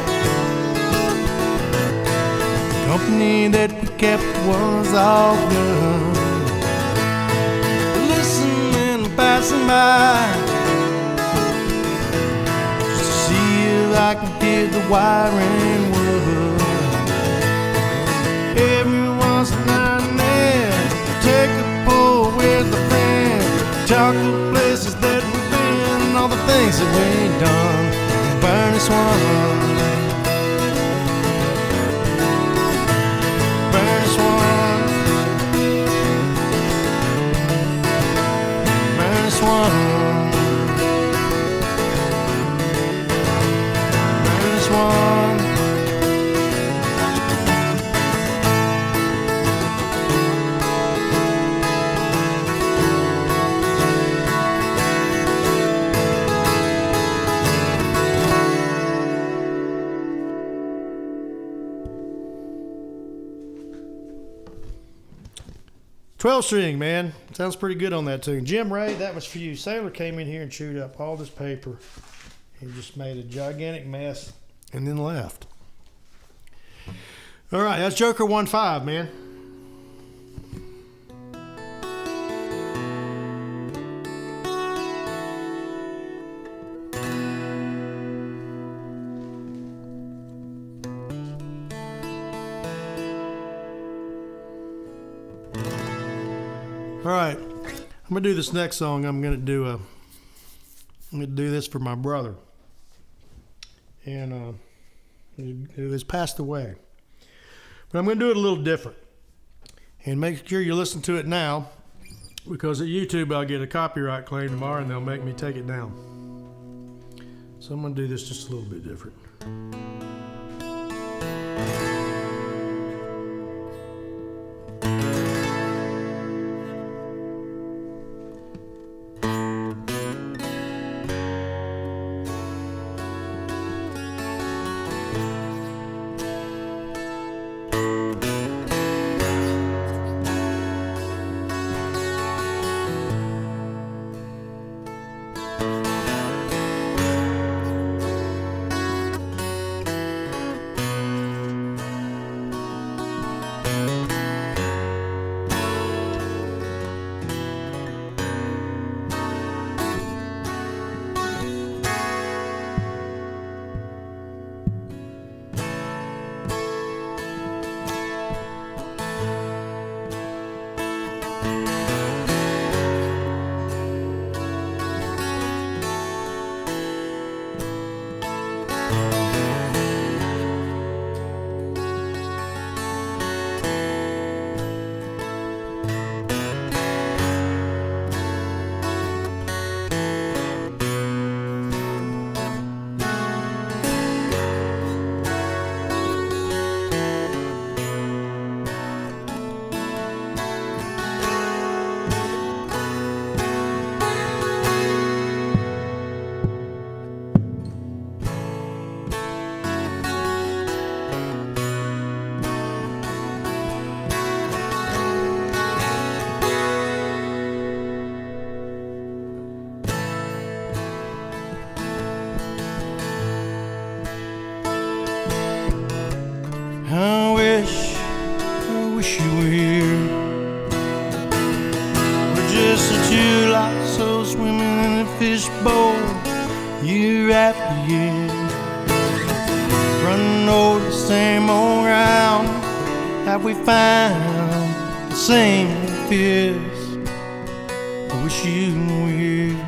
A: The company that we kept was all good. Passing by just to see if I can hear the wiring wood. Every once now and then, take a pull with a friend. Talk of places that we've been, all the things that we ain't done. Burn this one. Burn this one. 12 string, man. Sounds pretty good on that tune. Jim Ray, that was for you. Sailor came in here and chewed up all this paper. He just made a gigantic mess and then left. All right, that's Joker 1-5, man. All right, I'm gonna do this next song. I'm gonna do this for my brother, and who has passed away. But I'm gonna do it a little different, and make sure you listen to it now, because at YouTube I'll get a copyright claim tomorrow, and they'll make me take it down. So I'm gonna do this just a little bit different. I wish you were here. We're just the two lost souls swimming in a fishbowl, year after year, running over the same old ground. Have we found the same fears? I wish you were here.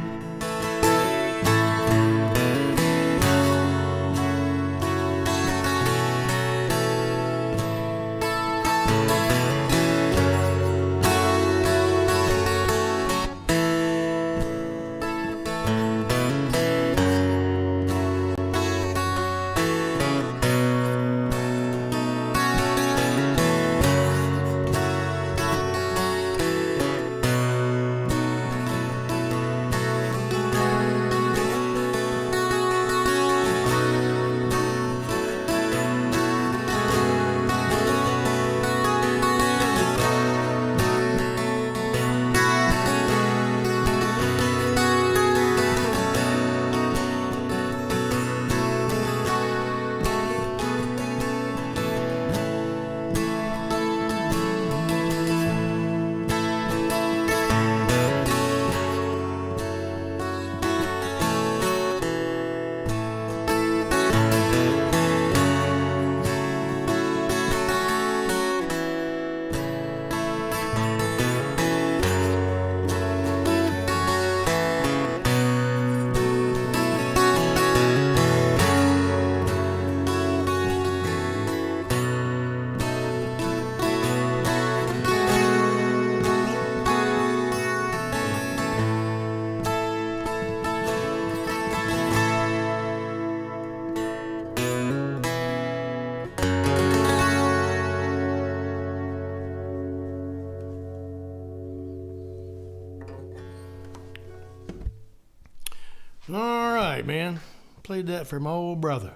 A: All right, man. Played that for my old brother,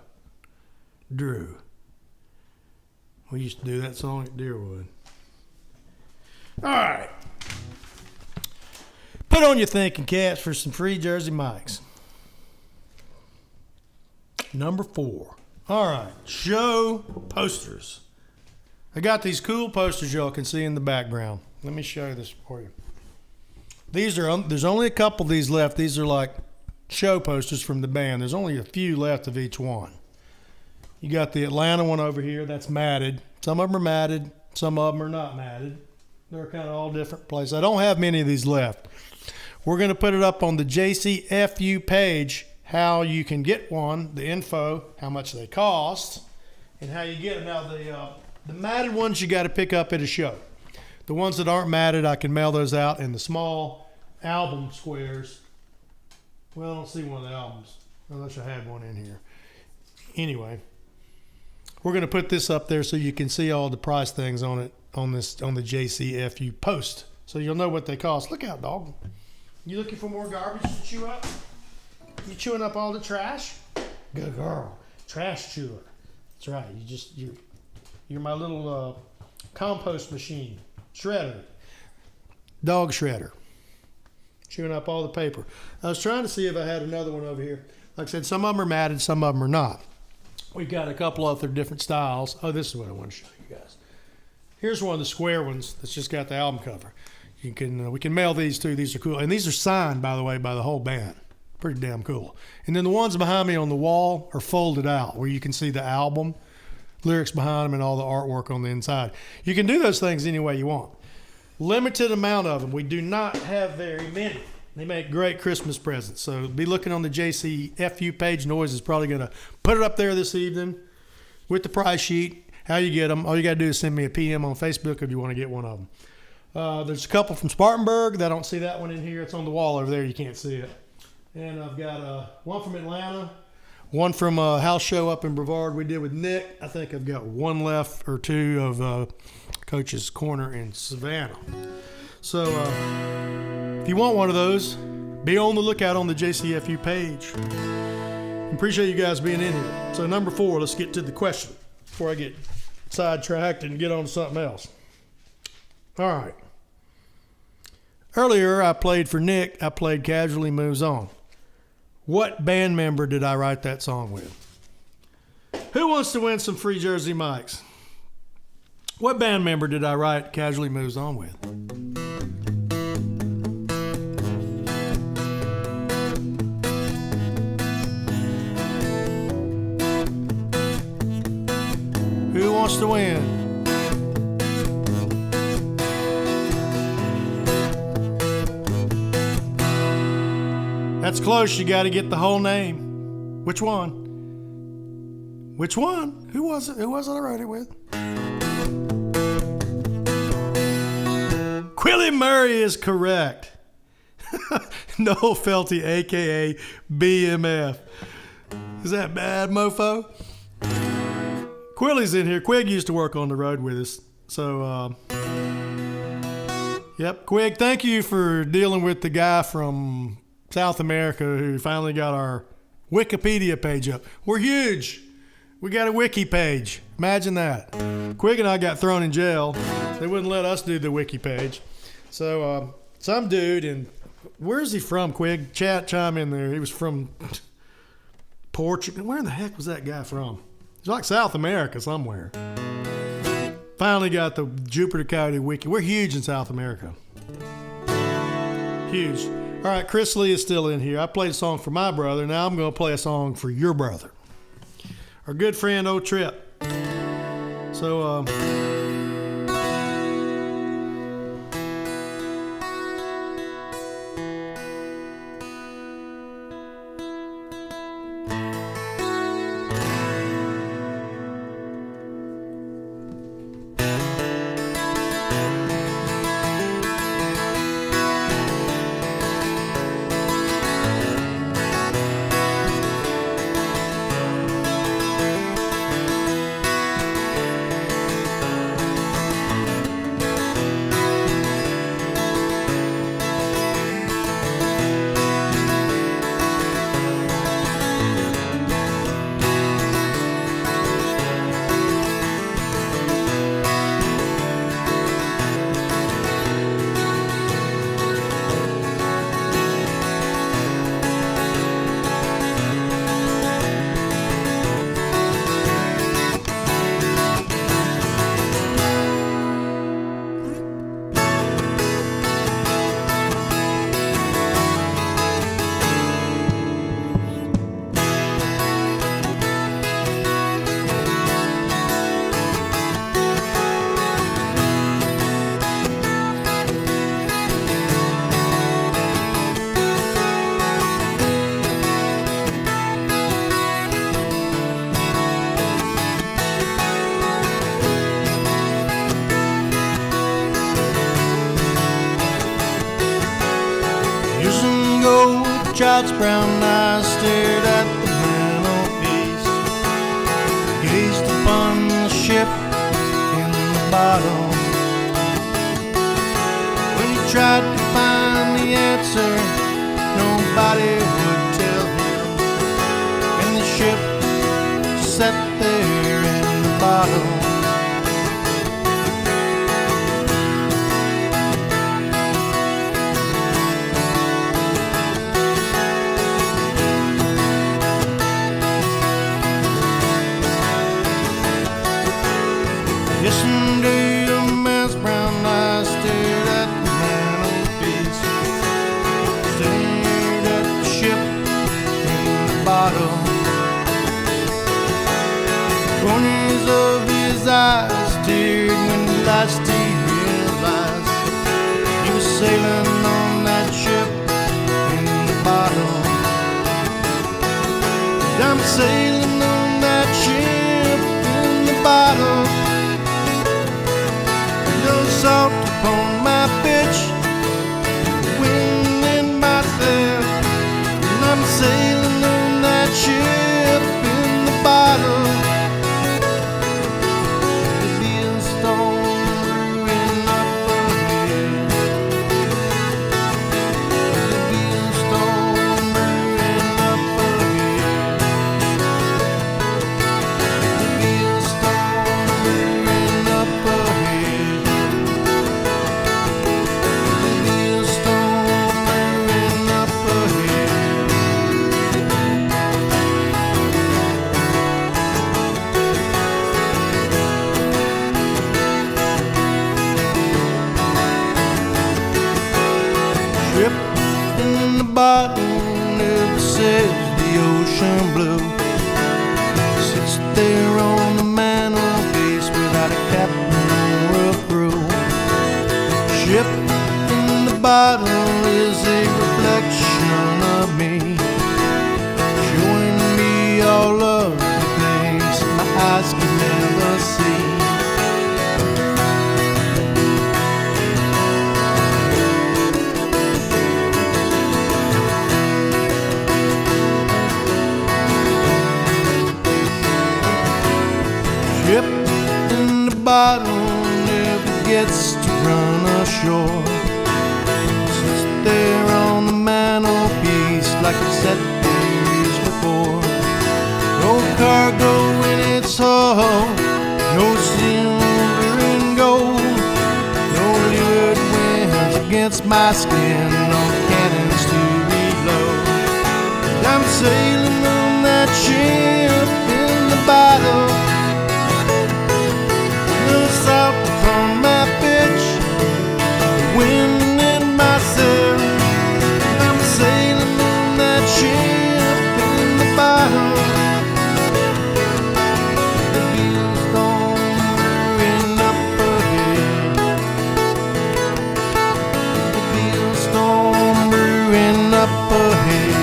A: Drew. We used to do that song at Deerwood. All right. Put on your thinking caps for some free Jersey Mikes. Number 4. All right, show posters. I got these cool posters y'all can see in the background. Let me show you this for you. These are there's only a couple of these left. These are like show posters from the band. There's only a few left of each one. You got the Atlanta one over here. That's matted. Some of them are matted. Some of them are not matted. They're kind of all different places. I don't have many of these left. We're going to put it up on the JCFU page, how you can get one, the info, how much they cost, and how you get them. Now, the matted ones you got to pick up at a show. The ones that aren't matted, I can mail those out in the small album squares. Well, I don't see one of the albums, unless I had one in here. Anyway, we're going to put this up there so you can see all the price things on it on the JCFU post, so you'll know what they cost. Look out, dog. You looking for more garbage to chew up? You chewing up all the trash? Good girl. Trash chewer. That's right. You're my little compost machine. Shredder. Dog shredder. Chewing up all the paper. I was trying to see if I had another one over here. Like I said, some of them are matted, some of them are not. We've got a couple other different styles. Oh, this is what I want to show you guys. Here's one of the square ones that's just got the album cover. We can mail these too. These are cool. And these are signed, by the way, by the whole band. Pretty damn cool. And then the ones behind me on the wall are folded out where you can see the album, lyrics behind them, and all the artwork on the inside. You can do those things any way you want. Limited amount of them. We do not have very many. They make great Christmas presents. So be looking on the JCFU page. Noise is probably going to put it up there this evening with the price sheet, how you get them. All you got to do is send me a PM on Facebook if you want to get one of them. There's a couple from Spartanburg. I don't see that one in here. It's on the wall over there. You can't see it. And I've got one from Atlanta, one from a house show up in Brevard we did with Nick. I think I've got one left or two of Coach's Corner in Savannah. So if you want one of those, be on the lookout on the JCFU page. Appreciate you guys being in here. So number 4, let's get to the question before I get sidetracked and get on to something else. All right. Earlier, I played for Nick. I played Casually Moves On. What band member did I write that song with? Who wants to win some free Jersey Mikes? What band member did I write Casually Moves On with? Who wants to win? That's close. You got to get the whole name. Which one? Which one? Who was it? Who was it I wrote it with? Quilly Murray is correct. Noel Felty, a.k.a. BMF. Is that bad, mofo? Quilly's in here. Quig used to work on the road with us. So, yep. Quig, thank you for dealing with the guy from South America who finally got our Wikipedia page up. We're huge. We got a wiki page. Imagine that. Quig and I got thrown in jail. They wouldn't let us do the wiki page. So some dude, and where's he from, Quig? Chat, chime in there. He was from Portugal. Where in the heck was that guy from? He's like South America somewhere. Finally got the Jupiter Coyote wiki. We're huge in South America. Huge. All right, Chris Lee is still in here. I played a song for my brother. Now I'm going to play a song for your brother. Our good friend, O Trip. So, child's brown eyes stared at the mantelpiece, gazed upon the ship in the bottom. When he tried to find the answer, nobody would tell him, and the ship sat there in the bottom. Yesterday a man's brown eyes stared at the mantelpiece, stared at the ship in the bottom. Corners of his eyes teared when last he realized he was sailing on that ship in the bottom. And I'm sailing on that ship in the bottom. No salt upon my pitch, wind in my sail, and I'm sailing on that ship in the bottom. There'll be a storm brewing up ahead. There'll be a storm brewing up ahead. There'll be a storm brewing up ahead. Ship in the bottom never sails the ocean blue, sits there on the mantelpiece without a captain or a crew. Ship in the bottom is a reflection of me, showing me all of the things my eyes can never see. Ship in the bottom never gets to run ashore, sits there on the mantelpiece like it sat days before. No cargo in its hull, no silver and gold, no lurid winds against my skin, no cannons to reload. And I'm sailing on that ship in the bottom. No salt upon my pitch, wind in my sail, I'm sailing on that ship in the bottom. There'll be a storm brewing up ahead. There'll be a storm brewing up ahead.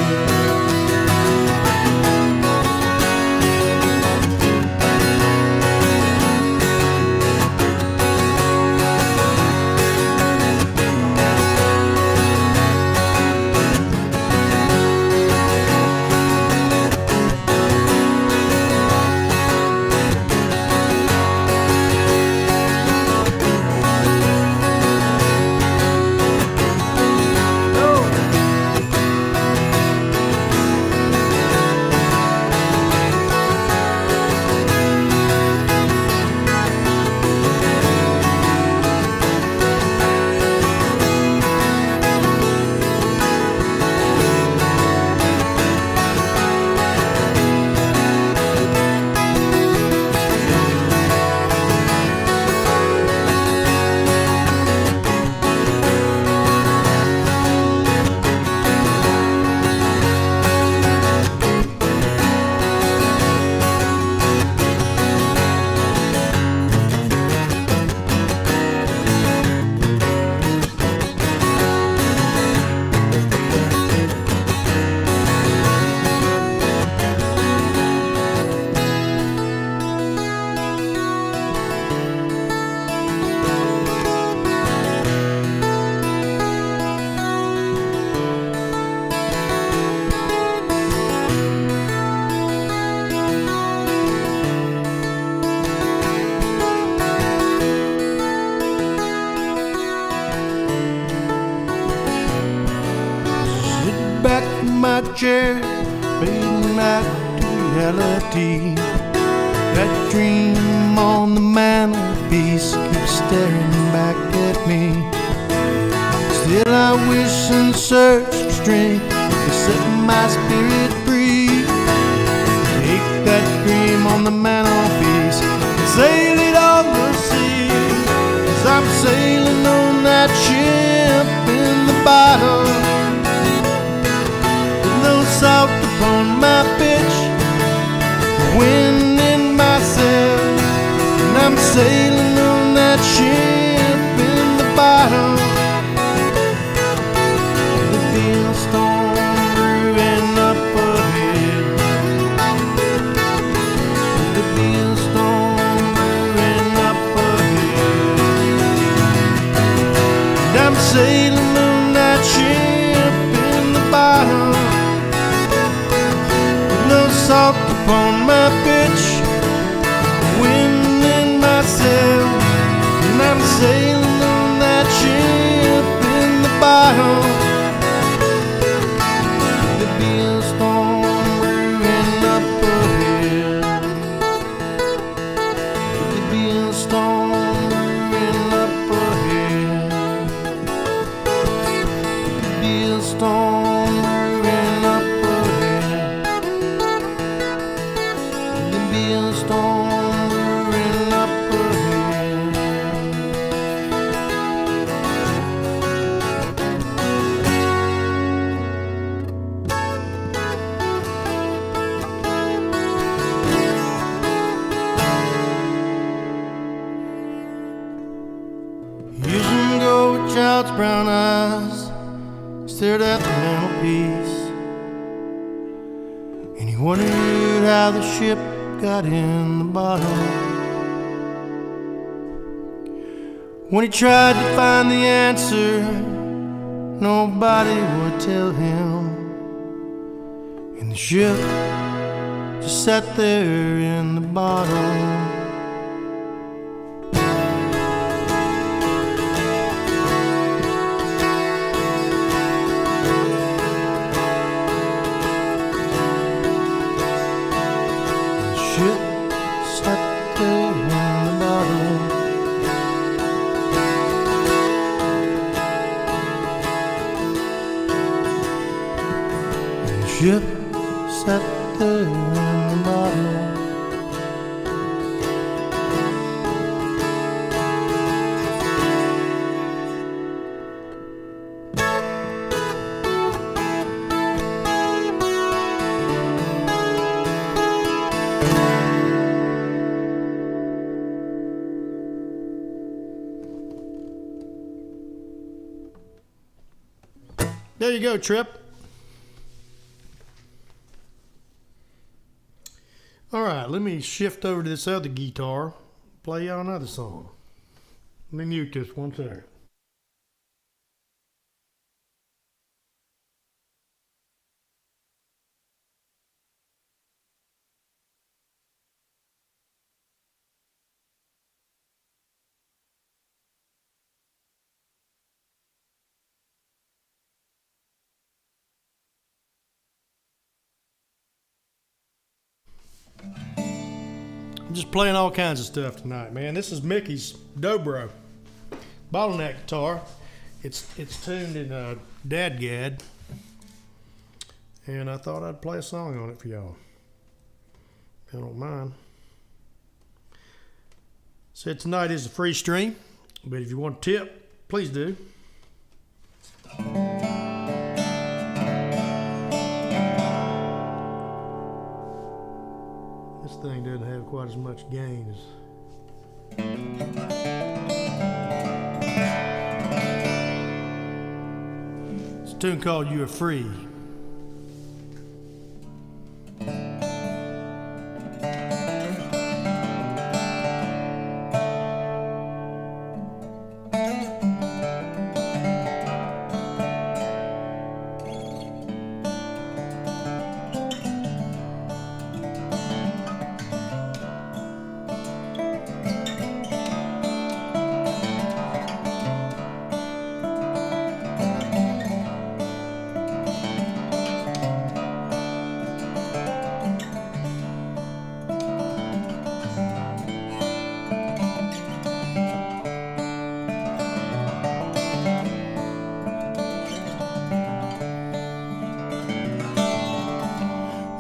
A: my chair, fading back to reality. That dream on the mantelpiece keeps staring back at me. Still I wish and search for strength to set my spirit free. Take that dream on the mantelpiece and sail it on the sea. 'Cause I'm sailing on that ship in the bottom, with no salt upon my pitch, wind in my sail. And I'm sailing on that ship in the bottom. There'll be a storm brewing up ahead. There'll be a storm brewing up ahead. And I'm sailing on that ship in the bottom, with no salt upon my pitch, wind in my sail. And I'm sailing on that ship in the bottom. There'll be a storm brewing up ahead. There'll be a storm brewing up ahead. There'll be a storm brewing up ahead. There'll be a storm brewing up ahead. Years ago, a child's brown eyes stared at the mantelpiece, and he wondered how the ship got in the bottom. When he tried to find the answer, nobody would tell him, and the ship just sat there in the bottom. The ship sat there in the bottom. The ship sat there in the bottom. There you go, Trip. All right, let me shift over to this other guitar, play y'all another song. Let me mute this one second. I'm just playing all kinds of stuff tonight, man. This is Mickey's Dobro bottleneck guitar. It's tuned in Dadgad, and I thought I'd play a song on it for y'all, if you don't mind. Said tonight is a free stream, but if you want a tip, please do. This thing doesn't have quite as much gain as it's a tune called You Are Free.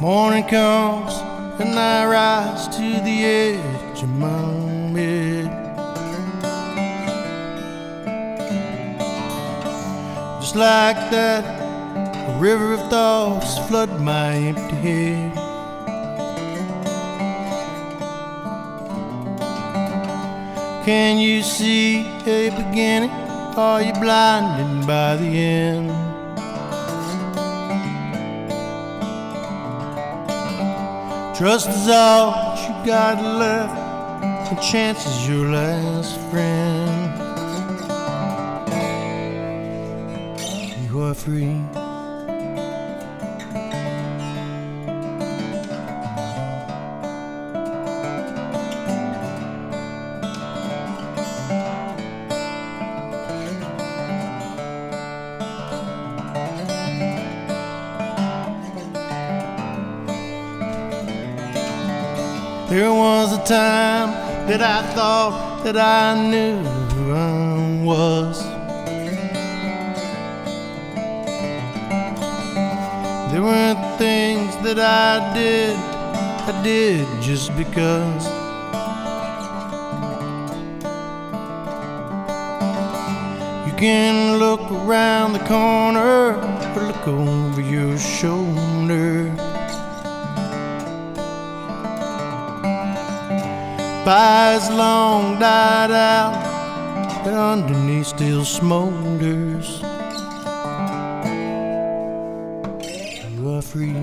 A: Morning comes and I rise to the edge of my bed. Just like that, a river of thoughts flood my empty head. Can you see a beginning? Are you blinded by the end? Trust is all that you got left, and chance is your last friend. You are free. There was a time that I thought that I knew who I was. There were things that I did just because. You can look around the corner or look over your shoulder. Fires long died out, but underneath still smolders. You are free.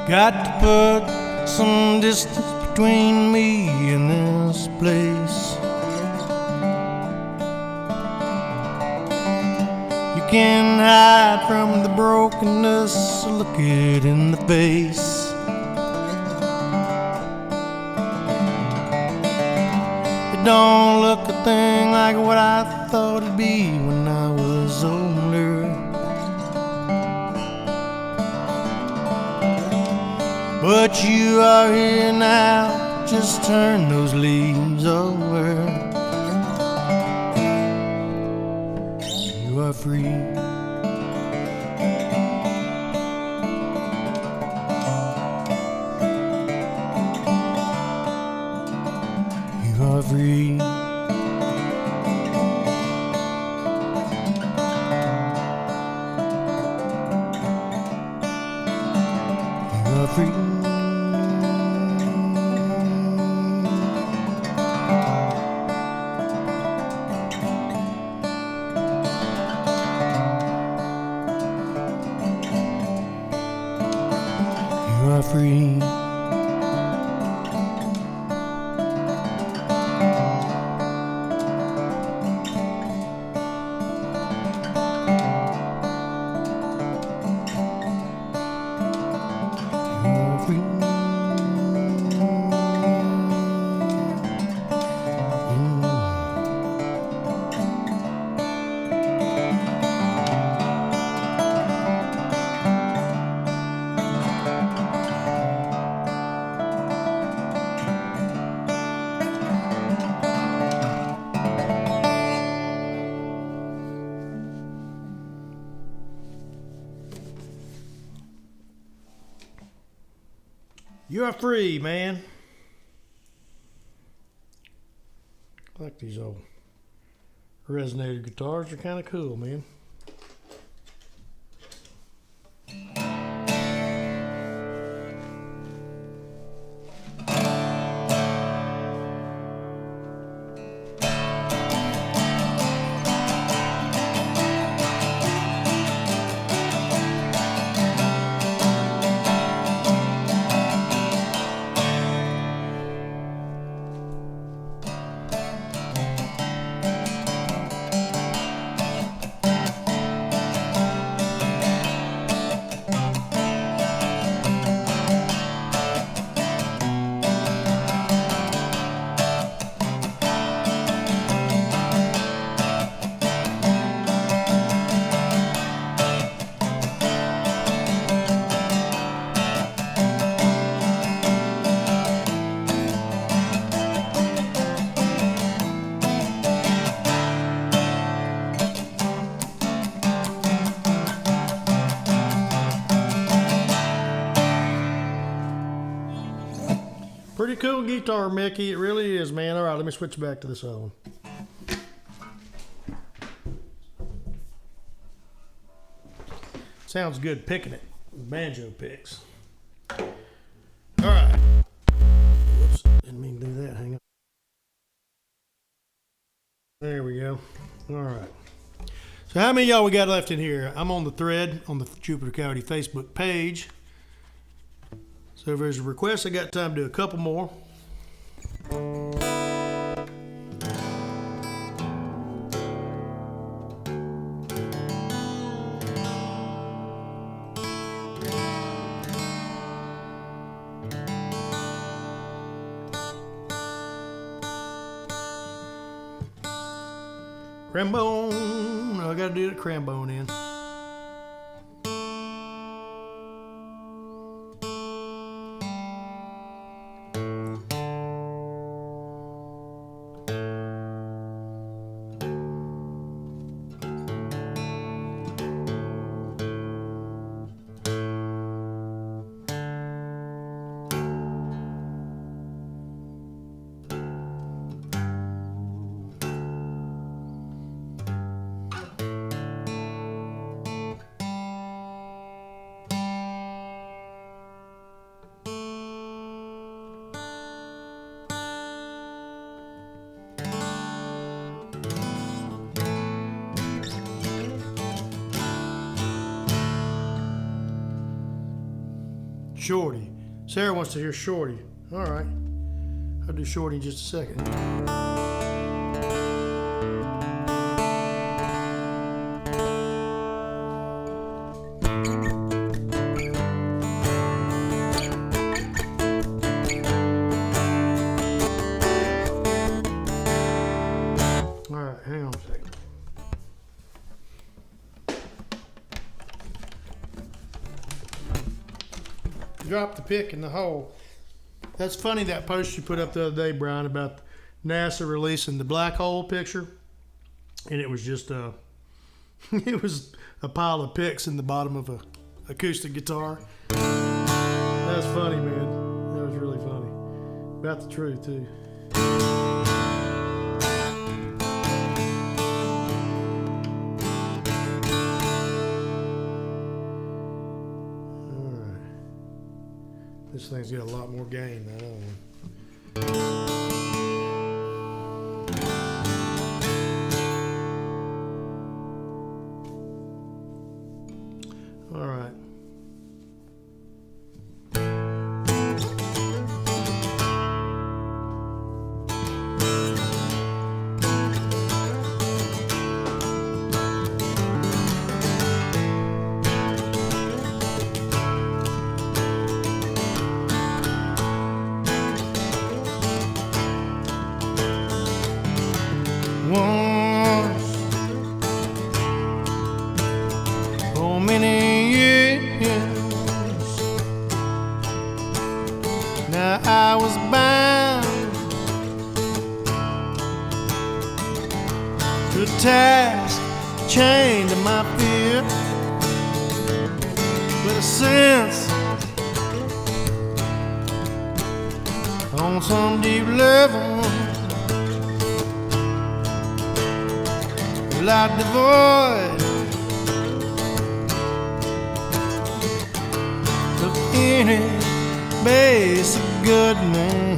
A: Got to put some distance between me and this place. You can hide from the brokenness, look it in the face. It don't look a thing like what I thought it'd be when I was older. But you are here now, just turn those leaves over. You are free. You are free. You are free. You are free. You are free. You are free, man. I like these old resonator guitars. They're kind of cool, man. Pretty cool guitar, Mickey. It really is, man. All right, let me switch back to this other one. Sounds good picking it. Banjo picks. All right. Whoops, didn't mean to do that. Hang on. There we go. All right. So how many of y'all we got left in here? I'm on the thread on the Jupiter Coyote Facebook page. So if there's a request, I got time to do a couple more. Crambone. I gotta do the crambone in. Shorty. Sarah wants to hear Shorty. All right. I'll do Shorty in just a second. All right, hang on a second. Drop the pick in the hole. That's funny, that post you put up the other day, Brian, about NASA releasing the black hole picture, and it was just it was a pile of picks in the bottom of a acoustic guitar. That's funny, man. That was really funny. About the truth too. This thing's got a lot more gain than that other one. All right. Once, for many years, now I was bound to a task chained to my fear, with a sense on some deep level, without the void of any basic goodness.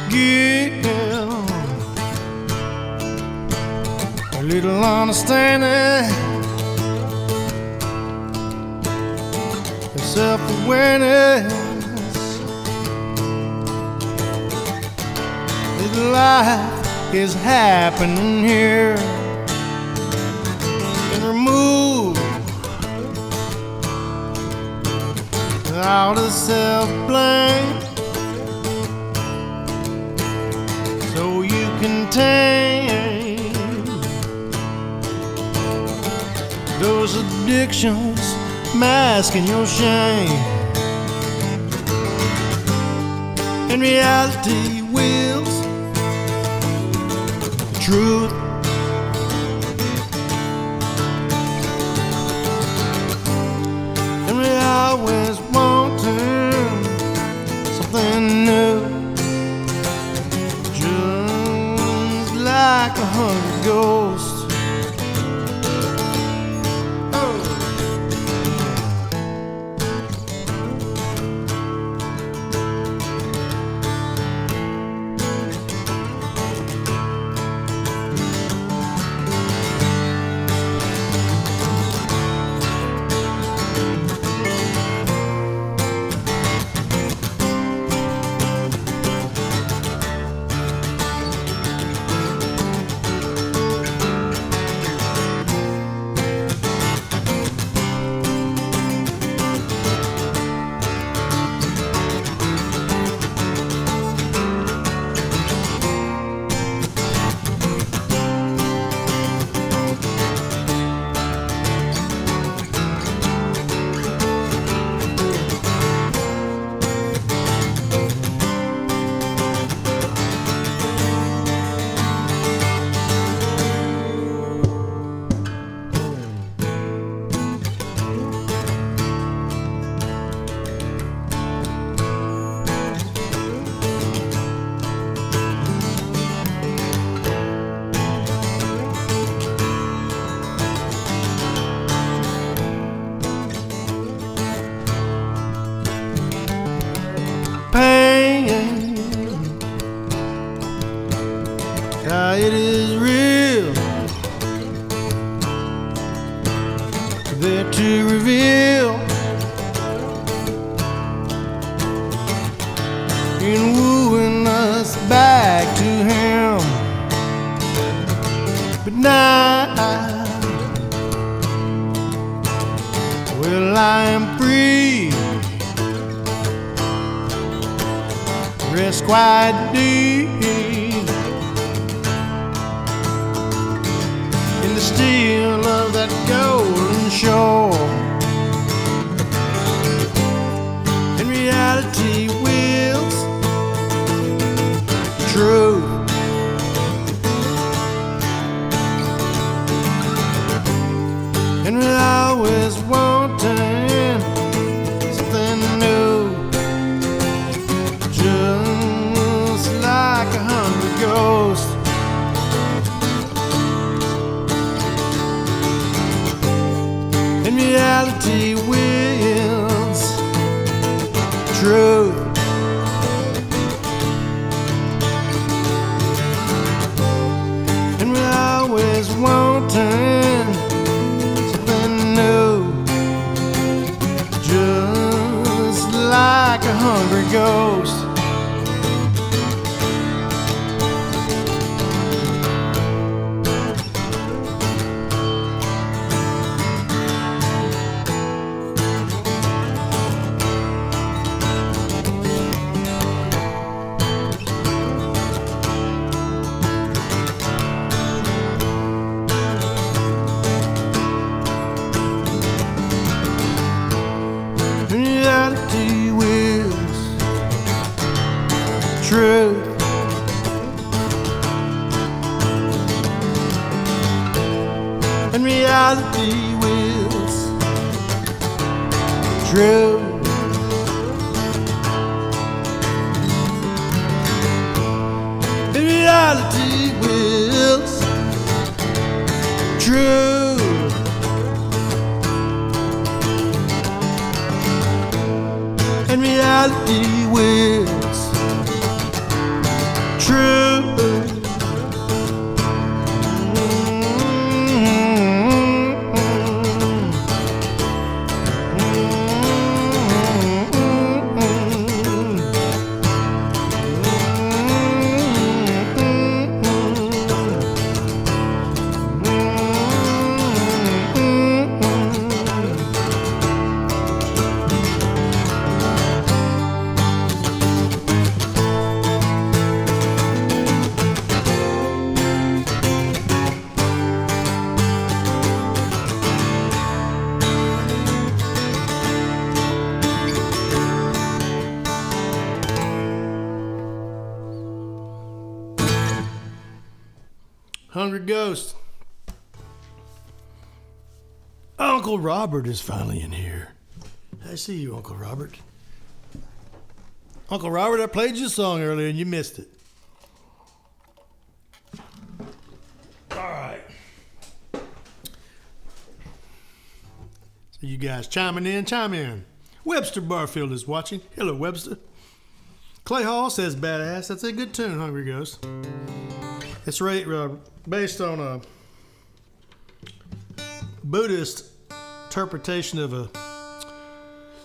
A: Give a little understanding, self-awareness. This life is happening here, and remove all the self-blame, so you can tame those addictions masking your shame. And reality wills the truth, and we always wanting something new, just like a hungry ghost. Pain, it is real, there to reveal in wooing us back to him. But now, well, I am free, rest quite deep in the steel of that golden shore. And reality wills truth, and we're always wanting something new, just like a hungry ghost. And reality wills truth, and we're always wanting something new, just like a hungry ghost. reality wheels. True. In reality wheels. True. And reality wins. True. Hungry Ghost. Uncle Robert is finally in here. I see you, Uncle Robert. Uncle Robert, I played you a song earlier and you missed it. All right. So you guys chiming in, chime in. Webster Barfield is watching. Hello, Webster. Clay Hall says badass. That's a good tune, Hungry Ghost. It's based on a Buddhist interpretation of a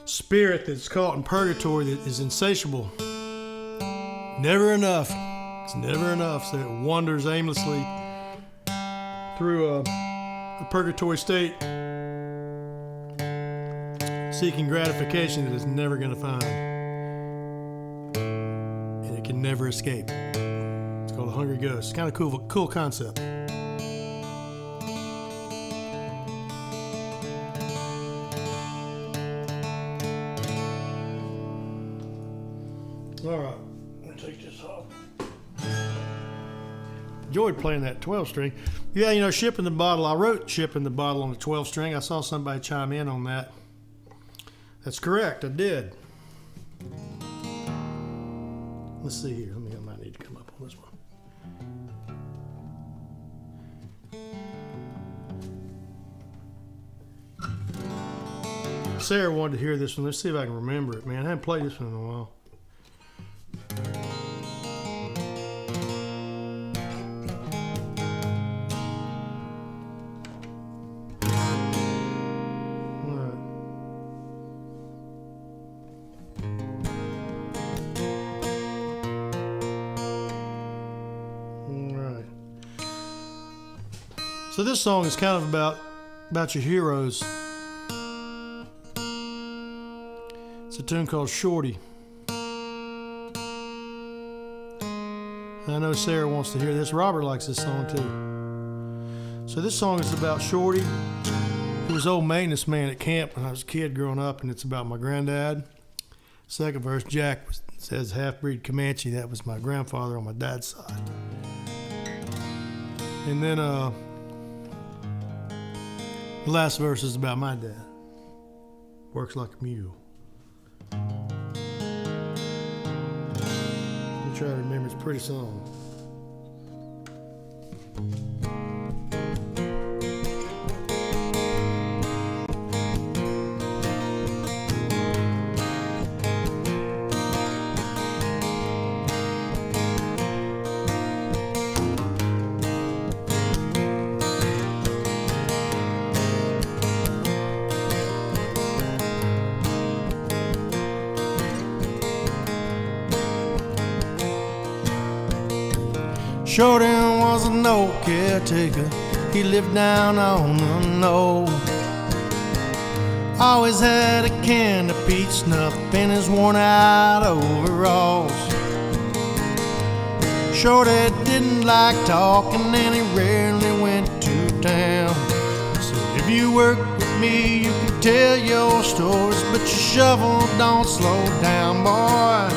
A: spirit that's caught in purgatory that is insatiable. Never enough. It's never enough. So it wanders aimlessly through a purgatory state, seeking gratification that it's never going to find. And it can never escape. It's called a Hungry Ghost. It's kind of cool concept. All right, I'm gonna take this off. Enjoyed playing that 12 string. Yeah, you know, Shipping the Bottle. I wrote Shipping the Bottle on the 12 string. I saw somebody chime in on that. That's correct, I did. Let's see here. I might need to come up on this one. Sarah wanted to hear this one. Let's see if I can remember it, man. I haven't played this one in a while. So this song is kind of about your heroes. It's a tune called Shorty. I know Sarah wants to hear this. Robert likes this song too. So this song is about Shorty, who was old maintenance man at camp when I was a kid growing up, and it's about my granddad. Second verse, Jack says half-breed Comanche. That was my grandfather on my dad's side. And then the last verse is about my dad. Works like a mule. I'll try to remember. It's a pretty song. Shorty was an old caretaker. He lived down on the knoll. Always had a can of peach snuff in his worn out overalls. Shorty didn't like talking and he rarely went to town. So if you work with me, you can tell your stories, but your shovel don't slow down, boy.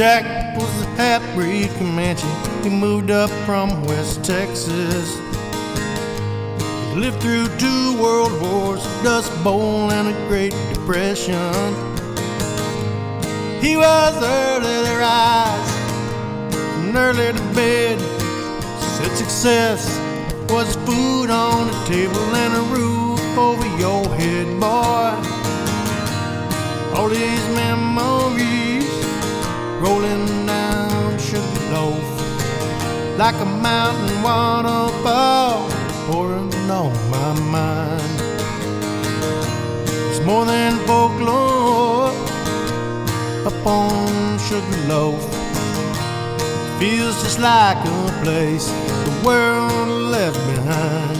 A: Jack was a half-breed Comanche. He moved up from West Texas. He lived through 2 world wars, Dust Bowl, and a Great Depression. He was early to rise and early to bed. Said success was food on the table and a roof over your head, boy. All these memories rolling down Sugarloaf like a mountain waterfall pouring on my mind. It's more than folklore up on Sugarloaf. Feels just like a place the world left behind.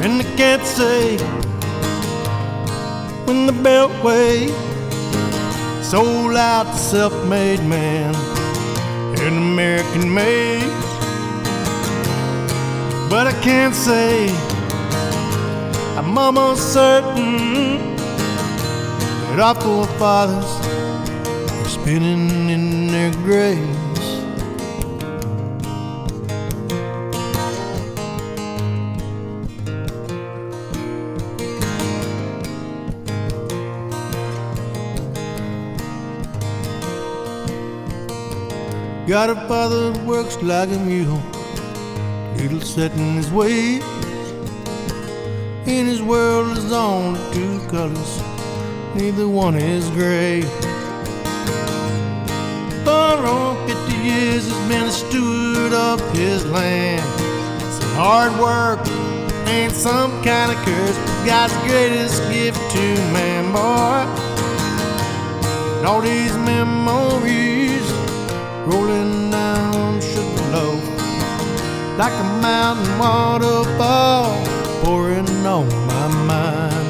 A: And I can't say when the Beltway sold out the self-made man, an American made. But I can't say I'm almost certain that our forefathers are spinning in their graves. Got a father that works like a mule, needle set in his ways. In his world is only 2 colors, neither one is gray. For all 50 years he's been a steward of his land. Some hard work ain't some kind of curse, but God's greatest gift to man, boy. And all these memories rolling down Sugarloaf like a mountain waterfall pouring on my mind.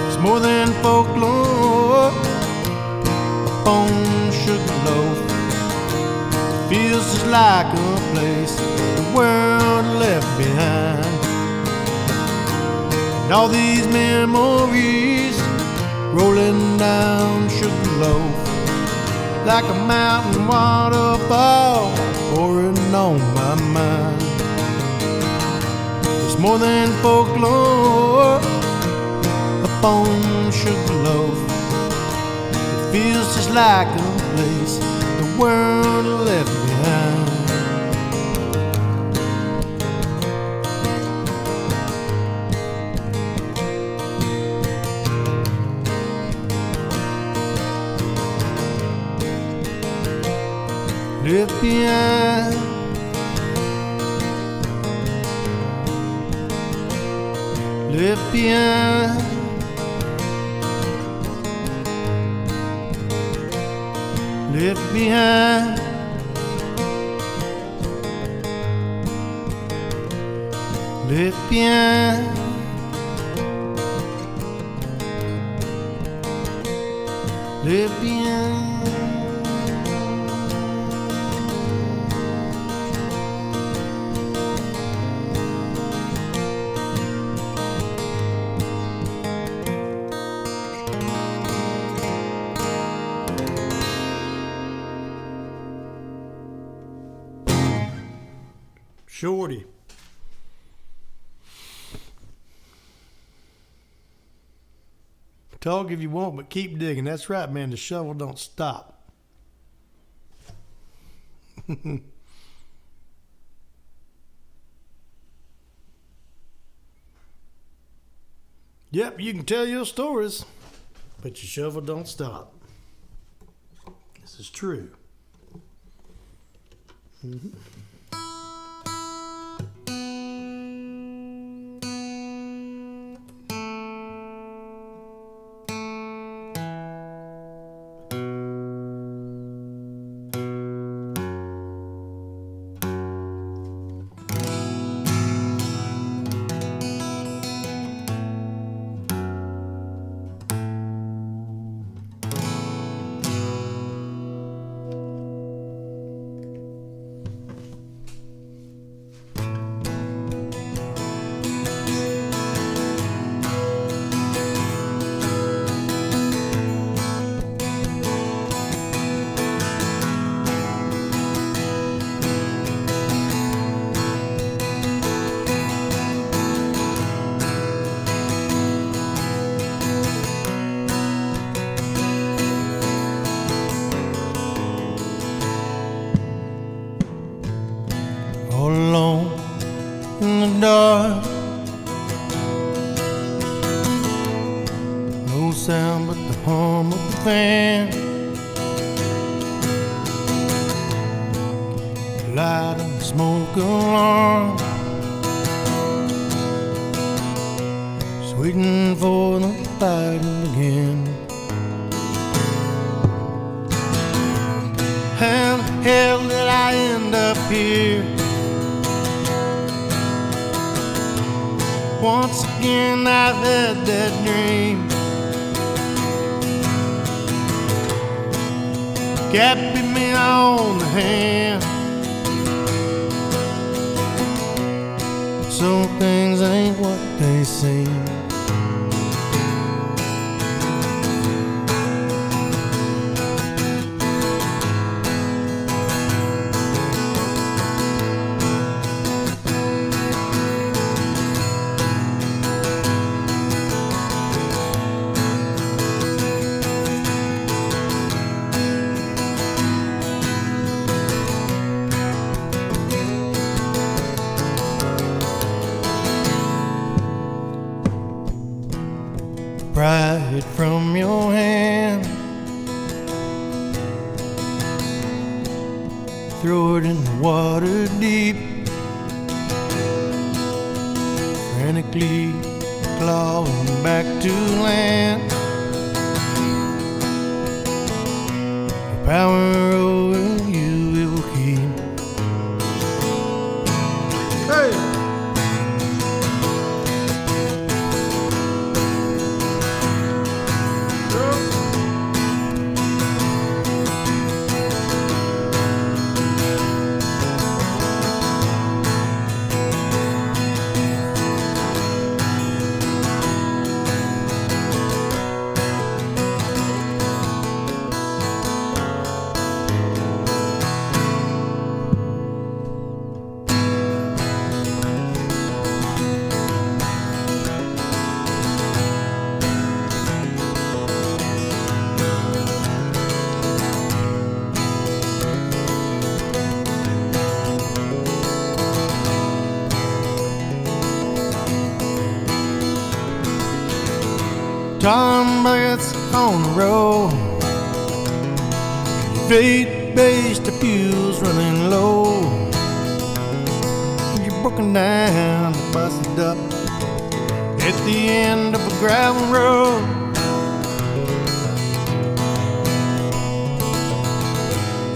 A: It's more than folklore up on Sugarloaf. It feels just like a place the world left behind. And all these memories rolling down Sugarloaf like a mountain waterfall pouring on my mind. It's more than folklore up on Sugarloaf. It feels just like a place the world left behind. Left behind, left behind, left behind, left behind, left behind. Shorty. Talk if you want, but keep digging. That's right, man. The shovel don't stop. Yep, you can tell your stories, but your shovel don't stop. This is true. Mm-hmm. all alone in the dark. No sound but the hum of the fan, the light and the smoke alarm, just waiting for the fire to begin. How the hell did I end up here? Once again I've had that dream. Cat bit me on the hand. Some things ain't what they seem. Pry it from your hand, throw it in the water deep, frantically clawing back to land. The power over you it will keep. Hey! Tom Bright's on the road, fate-based fuels running low. You're broken down, busted up at the end of a gravel road.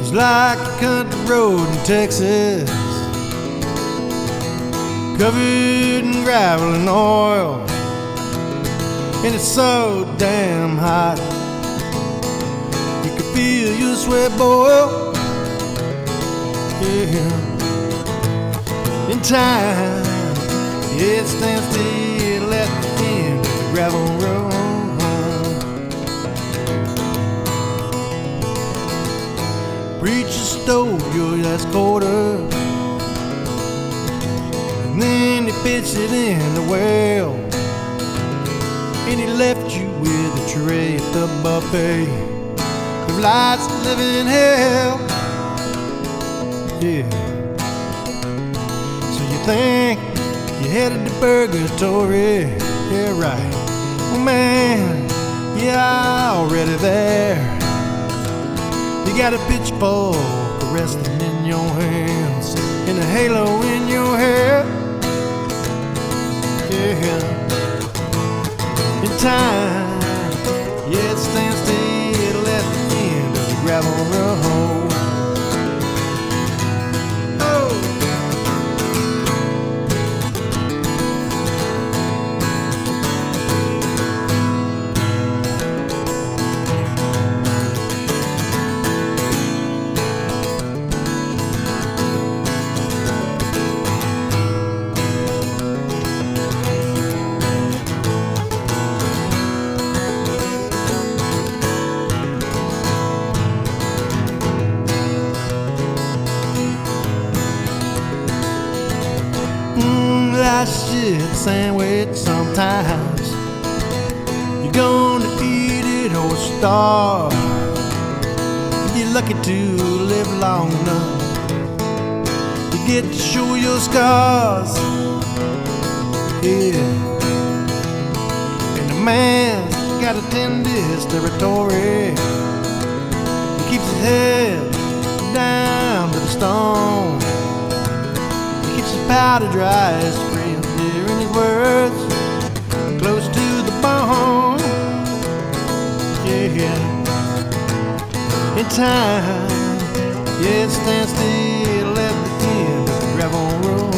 A: It's like a country road in Texas, covered in gravel and oil. And it's so damn hot, you can feel your sweat boil. Yeah. In time, it stands still at the end of the gravel road. Preacher stole your last quarter, and then he pitched it in the well. And he left you with a tray at the buffet of life's living hell. Yeah. So you think you're headed to purgatory? Yeah, right. Oh man, yeah, already there. You got a pitchfork resting in your hands and a halo in your hair. Yeah. In time, yeah, it stands still at the end of the gravel road. Oh. Shit sandwich sometimes. You're gonna eat it or starve. If you're lucky to live long enough, you get to show your scars. Yeah. And a man's gotta tend his territory. He keeps his head down to the stone. He keeps his powder dry, his friends hearing his words close to the bone. Yeah. In time, yeah, it stands still at the end of the gravel road.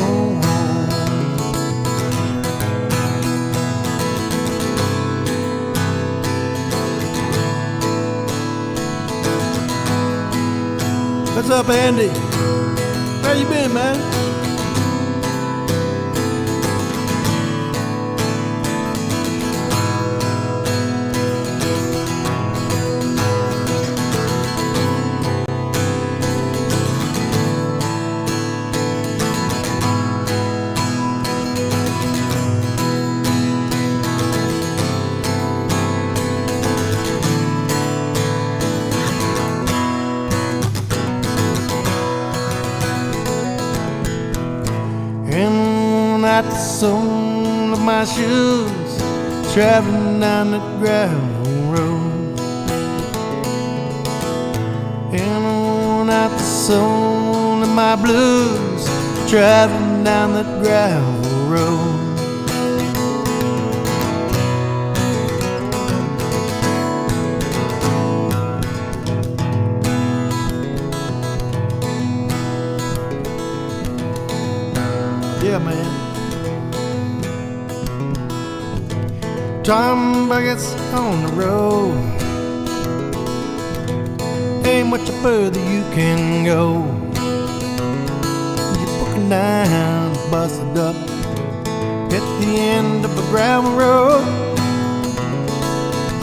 A: What's up, Andy? Where you been, man? At the sole of my shoes, traveling down the gravel road. And on at the sole of my blues, traveling down the gravel road. Yeah, man. Tom buckets on the road. Ain't much further you can go. You're broken down, busted up at the end of a gravel road.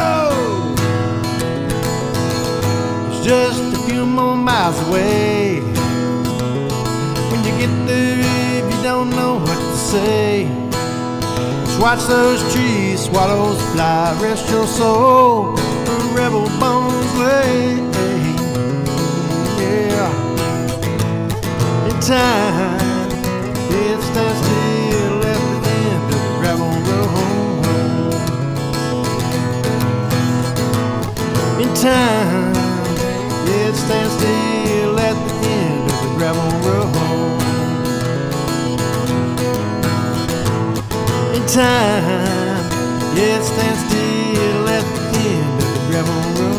A: Oh, it's just a few more miles away. When you get there, if you don't know what to say, just watch those trees, swallows fly, rest your soul, the rebel bones lay. Yeah. In time, it stands still at the end of the gravel road. In time, it stands still at the end of the gravel road. In time, yeah, it stands still at the end of the gravel road.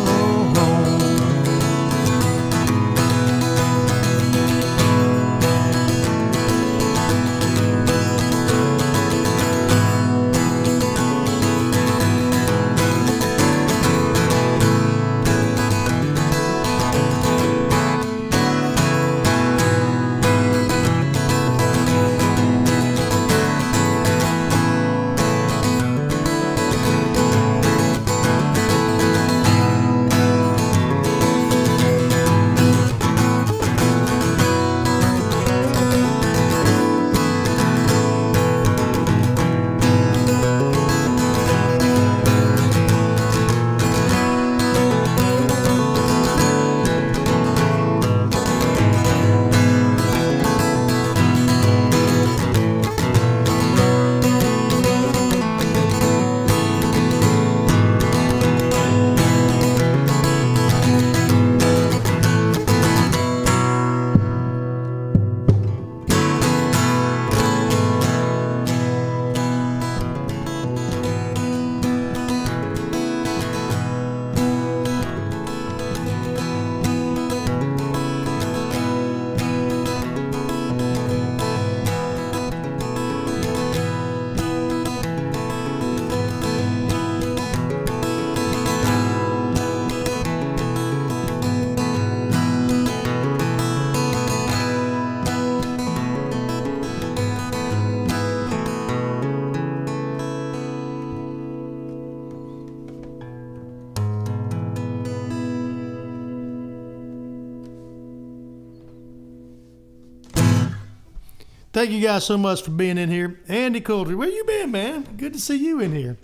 A: Thank you guys so much for being in here. Andy Coulter, where you been, man? Good to see you in here.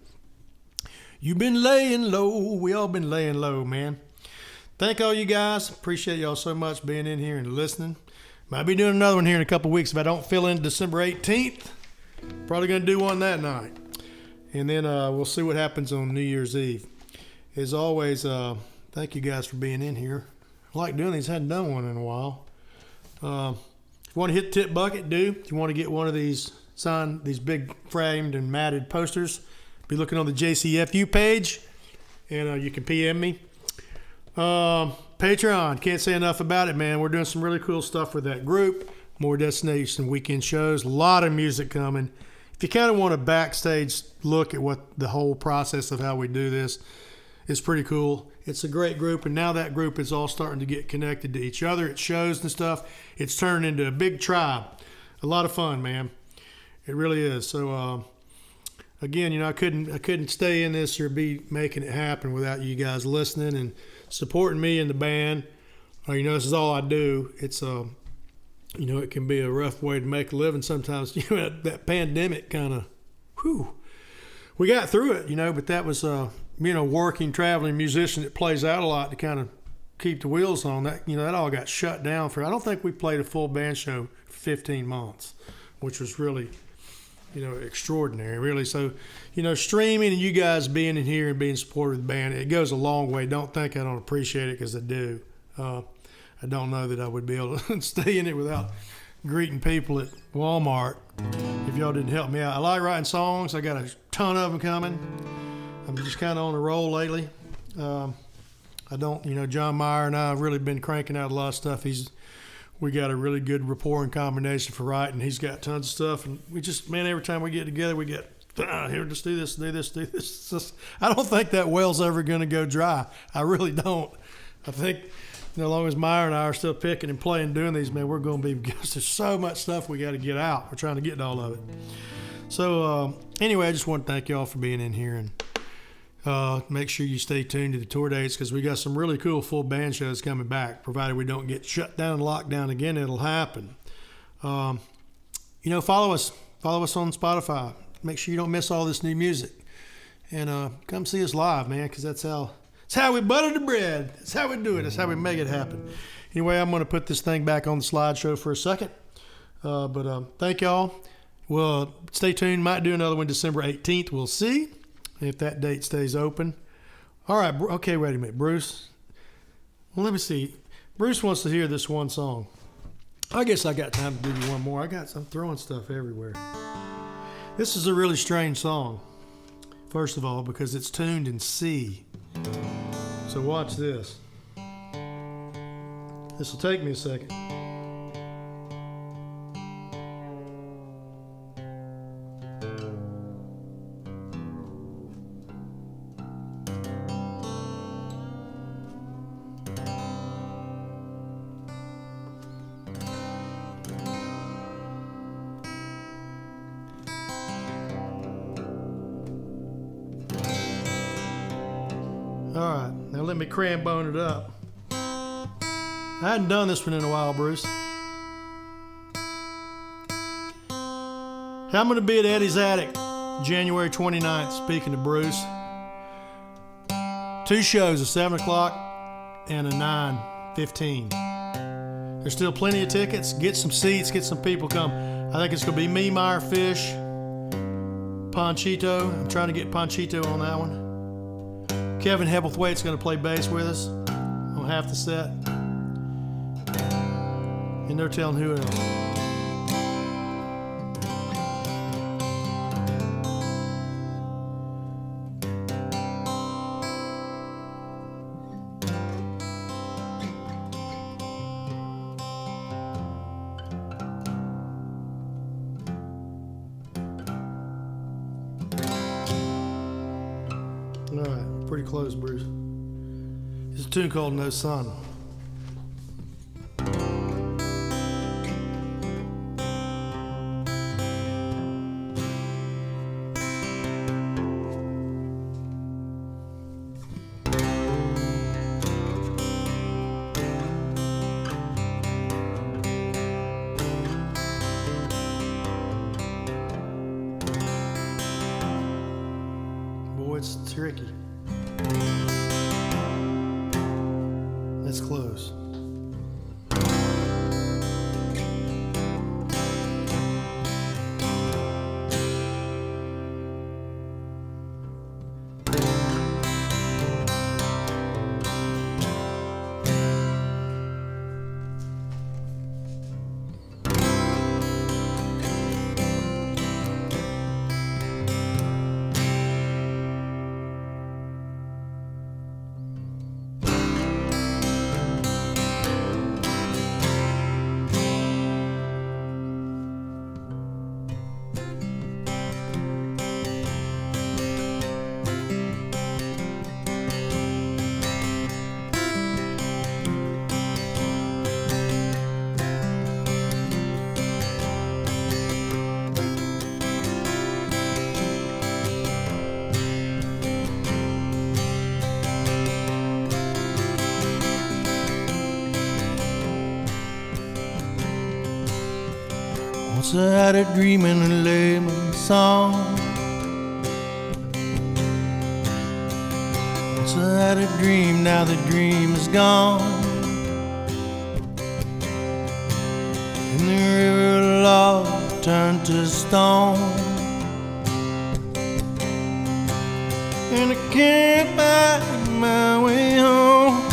A: You've been laying low. We all been laying low, man. Thank all you guys. Appreciate y'all so much being in here and listening. Might be doing another one here in a couple weeks if I don't fill in December 18th. Probably going to do one that night. And then we'll see what happens on New Year's Eve. As always, thank you guys for being in here. I like doing these. I hadn't done one in a while. If you want to hit the tip bucket, do. If you want to get one of these signed, these big framed and matted posters, be looking on the JCFU page. And you can PM me. Patreon, can't say enough about it, man. We're doing some really cool stuff with that group. More destination weekend shows, a lot of music coming. If you kind of want a backstage look at what the whole process of how we do this, it's pretty cool. It's a great group, and now that group is all starting to get connected to each other. It shows and stuff. It's turned into a big tribe. A lot of fun, man. It really is. So, again, I couldn't stay in this or be making it happen without you guys listening and supporting me and the band. This is all I do. It's it can be a rough way to make a living sometimes. That pandemic kind of, we got through it, but that was, working, traveling musician that plays out a lot to kind of keep the wheels on. That, that all got shut down I don't think we played a full band show for 15 months, which was really, extraordinary, really. So, streaming and you guys being in here and being supportive of the band, it goes a long way. Don't think I don't appreciate it, because I do. I don't know that I would be able to stay in it without greeting people at Walmart if y'all didn't help me out. I like writing songs. I got a ton of them coming. I'm just kind of on a roll lately. John Meyer and I have really been cranking out a lot of stuff. We got a really good rapport and combination for writing. He's got tons of stuff, and we just, man, every time we get together, we get, here, just do this, do this, do this. I don't think that well's ever going to go dry. I really don't. I think as long as Meyer and I are still picking and playing, doing these, man, we're going to be, because there's so much stuff we got to get out. We're trying to get to all of it. So anyway, I just want to thank y'all for being in here, and make sure you stay tuned to the tour dates, because we got some really cool full band shows coming back. Provided we don't get shut down and locked down again, it'll happen. Follow us on Spotify. Make sure you don't miss all this new music, and come see us live, man, because that's how we butter the bread. That's how we do it. That's how we make it happen. Anyway, I'm going to put this thing back on the slideshow for a second, but thank y'all. Well, stay tuned. Might do another one December 18th. We'll see if that date stays open. All right. Okay, wait a minute, Bruce. Well, let me see. Bruce wants to hear this one song. I guess I got time to give you one more. I'm throwing stuff everywhere. This is a really strange song, first of all, because it's tuned in C. So watch this. This will take me a second. All right, now let me cram bone it up. I hadn't done this one in a while, Bruce. I'm going to be at Eddie's Attic January 29th, speaking to Bruce. 2 shows, a 7 o'clock and a 9:15. There's still plenty of tickets. Get some seats, get some people come. I think it's going to be me, Meyer, Fish, Panchito. I'm trying to get Panchito on that one. Kevin Hebblethwaite's going to play bass with us on half the set. And no telling who else. All right, pretty close, Bruce. It's a tune called No Sun. It's tricky. It's close. Once I had a dream and a layman song. Once I had a dream, now the dream is gone. And the river of love turned to stone. And I can't find my way home.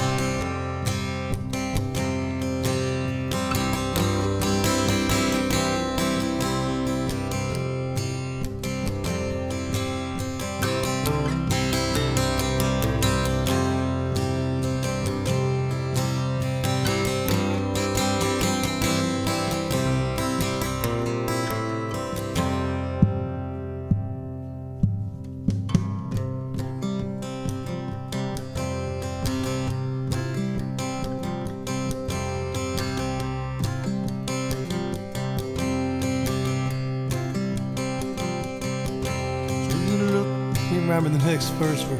A: Remember the next verse for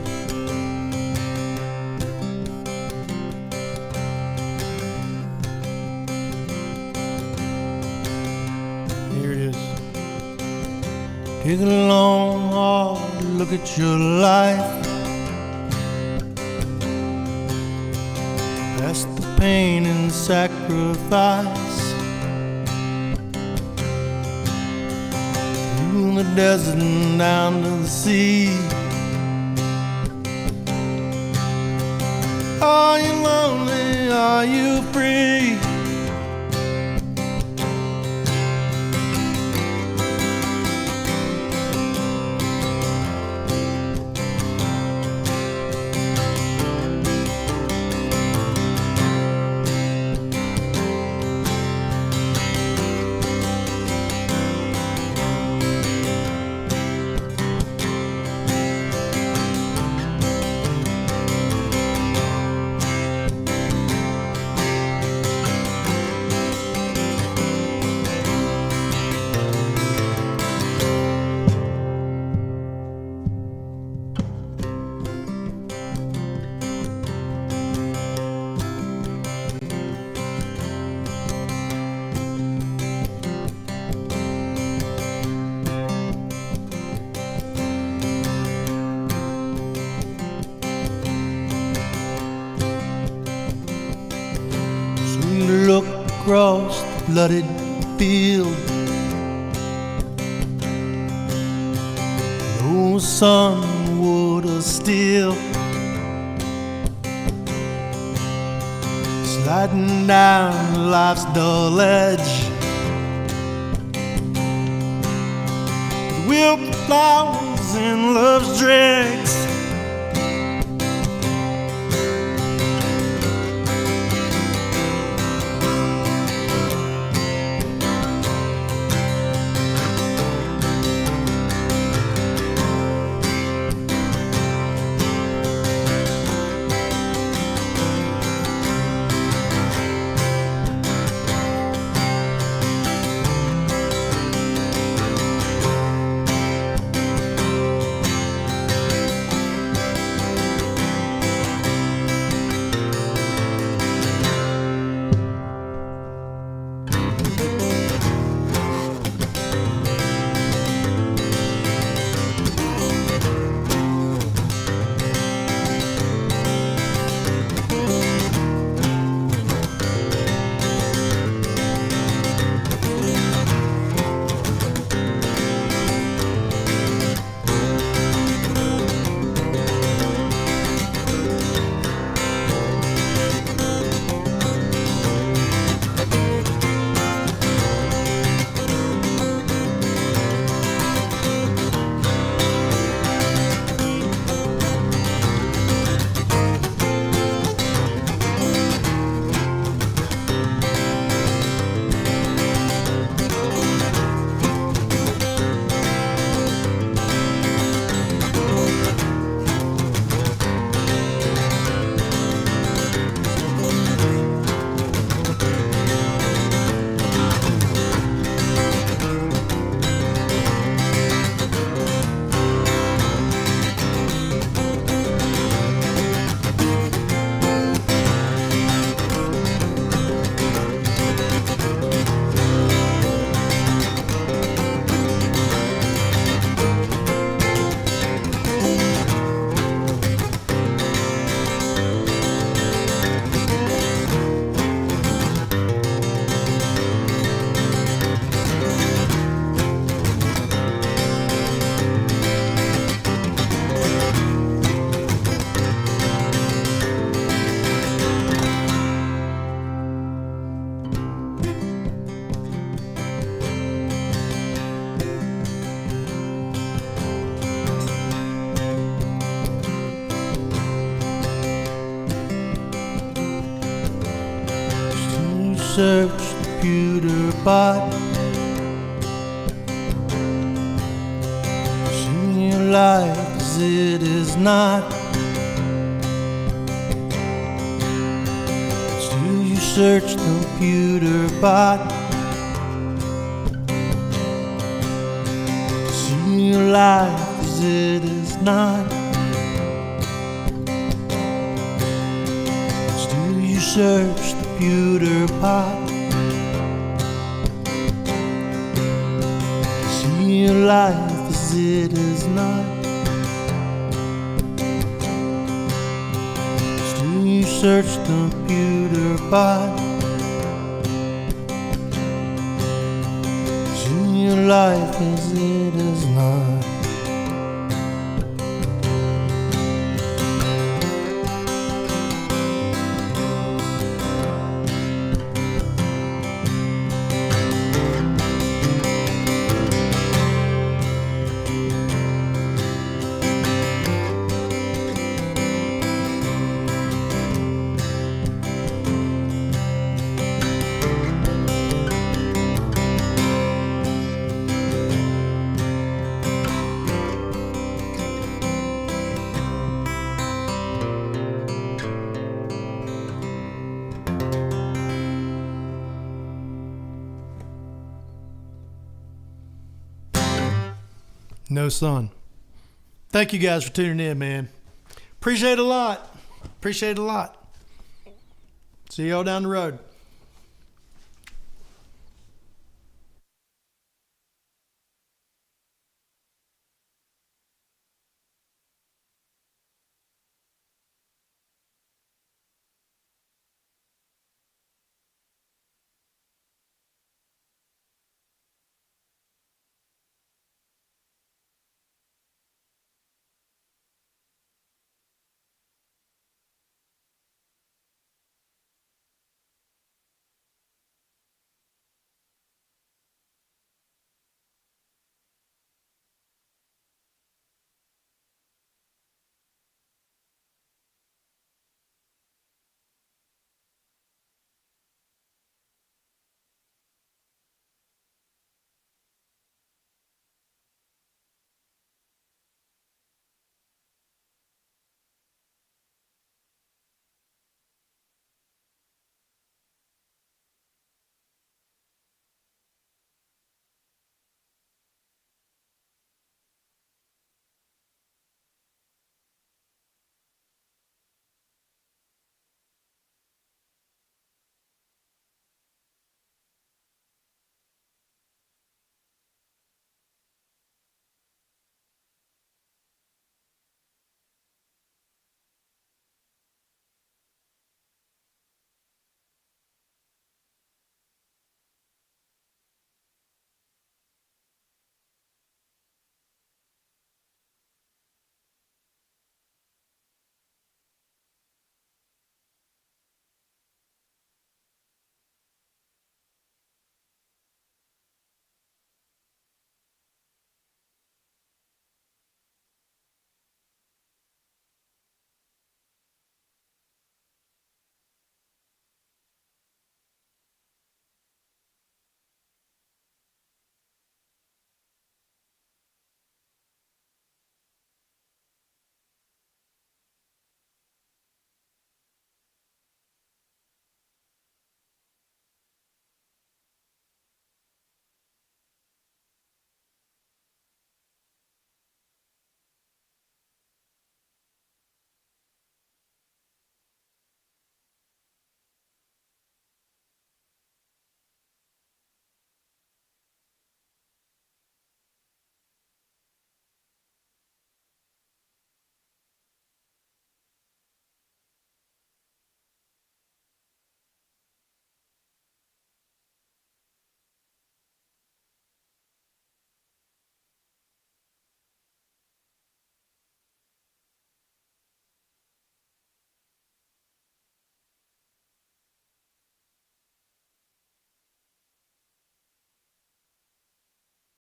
A: here it is. Take a long hard look at your life, past the pain and sacrifice, through the desert and down to the sea. Are you lonely? Are you free? Look across the flooded field. No sun, wood or steel, sliding down life's dull edge. Wilt flowers in love's dregs. search the pewter pot? See your life as it is not. Still you search the pewter pot. See your life as it is not. Still you search the pewter pot. See your life as it is not. Still you search the pewter pot. See your life as it is not. No Sun. Thank you guys for tuning in, man. Appreciate it a lot. See y'all down the road.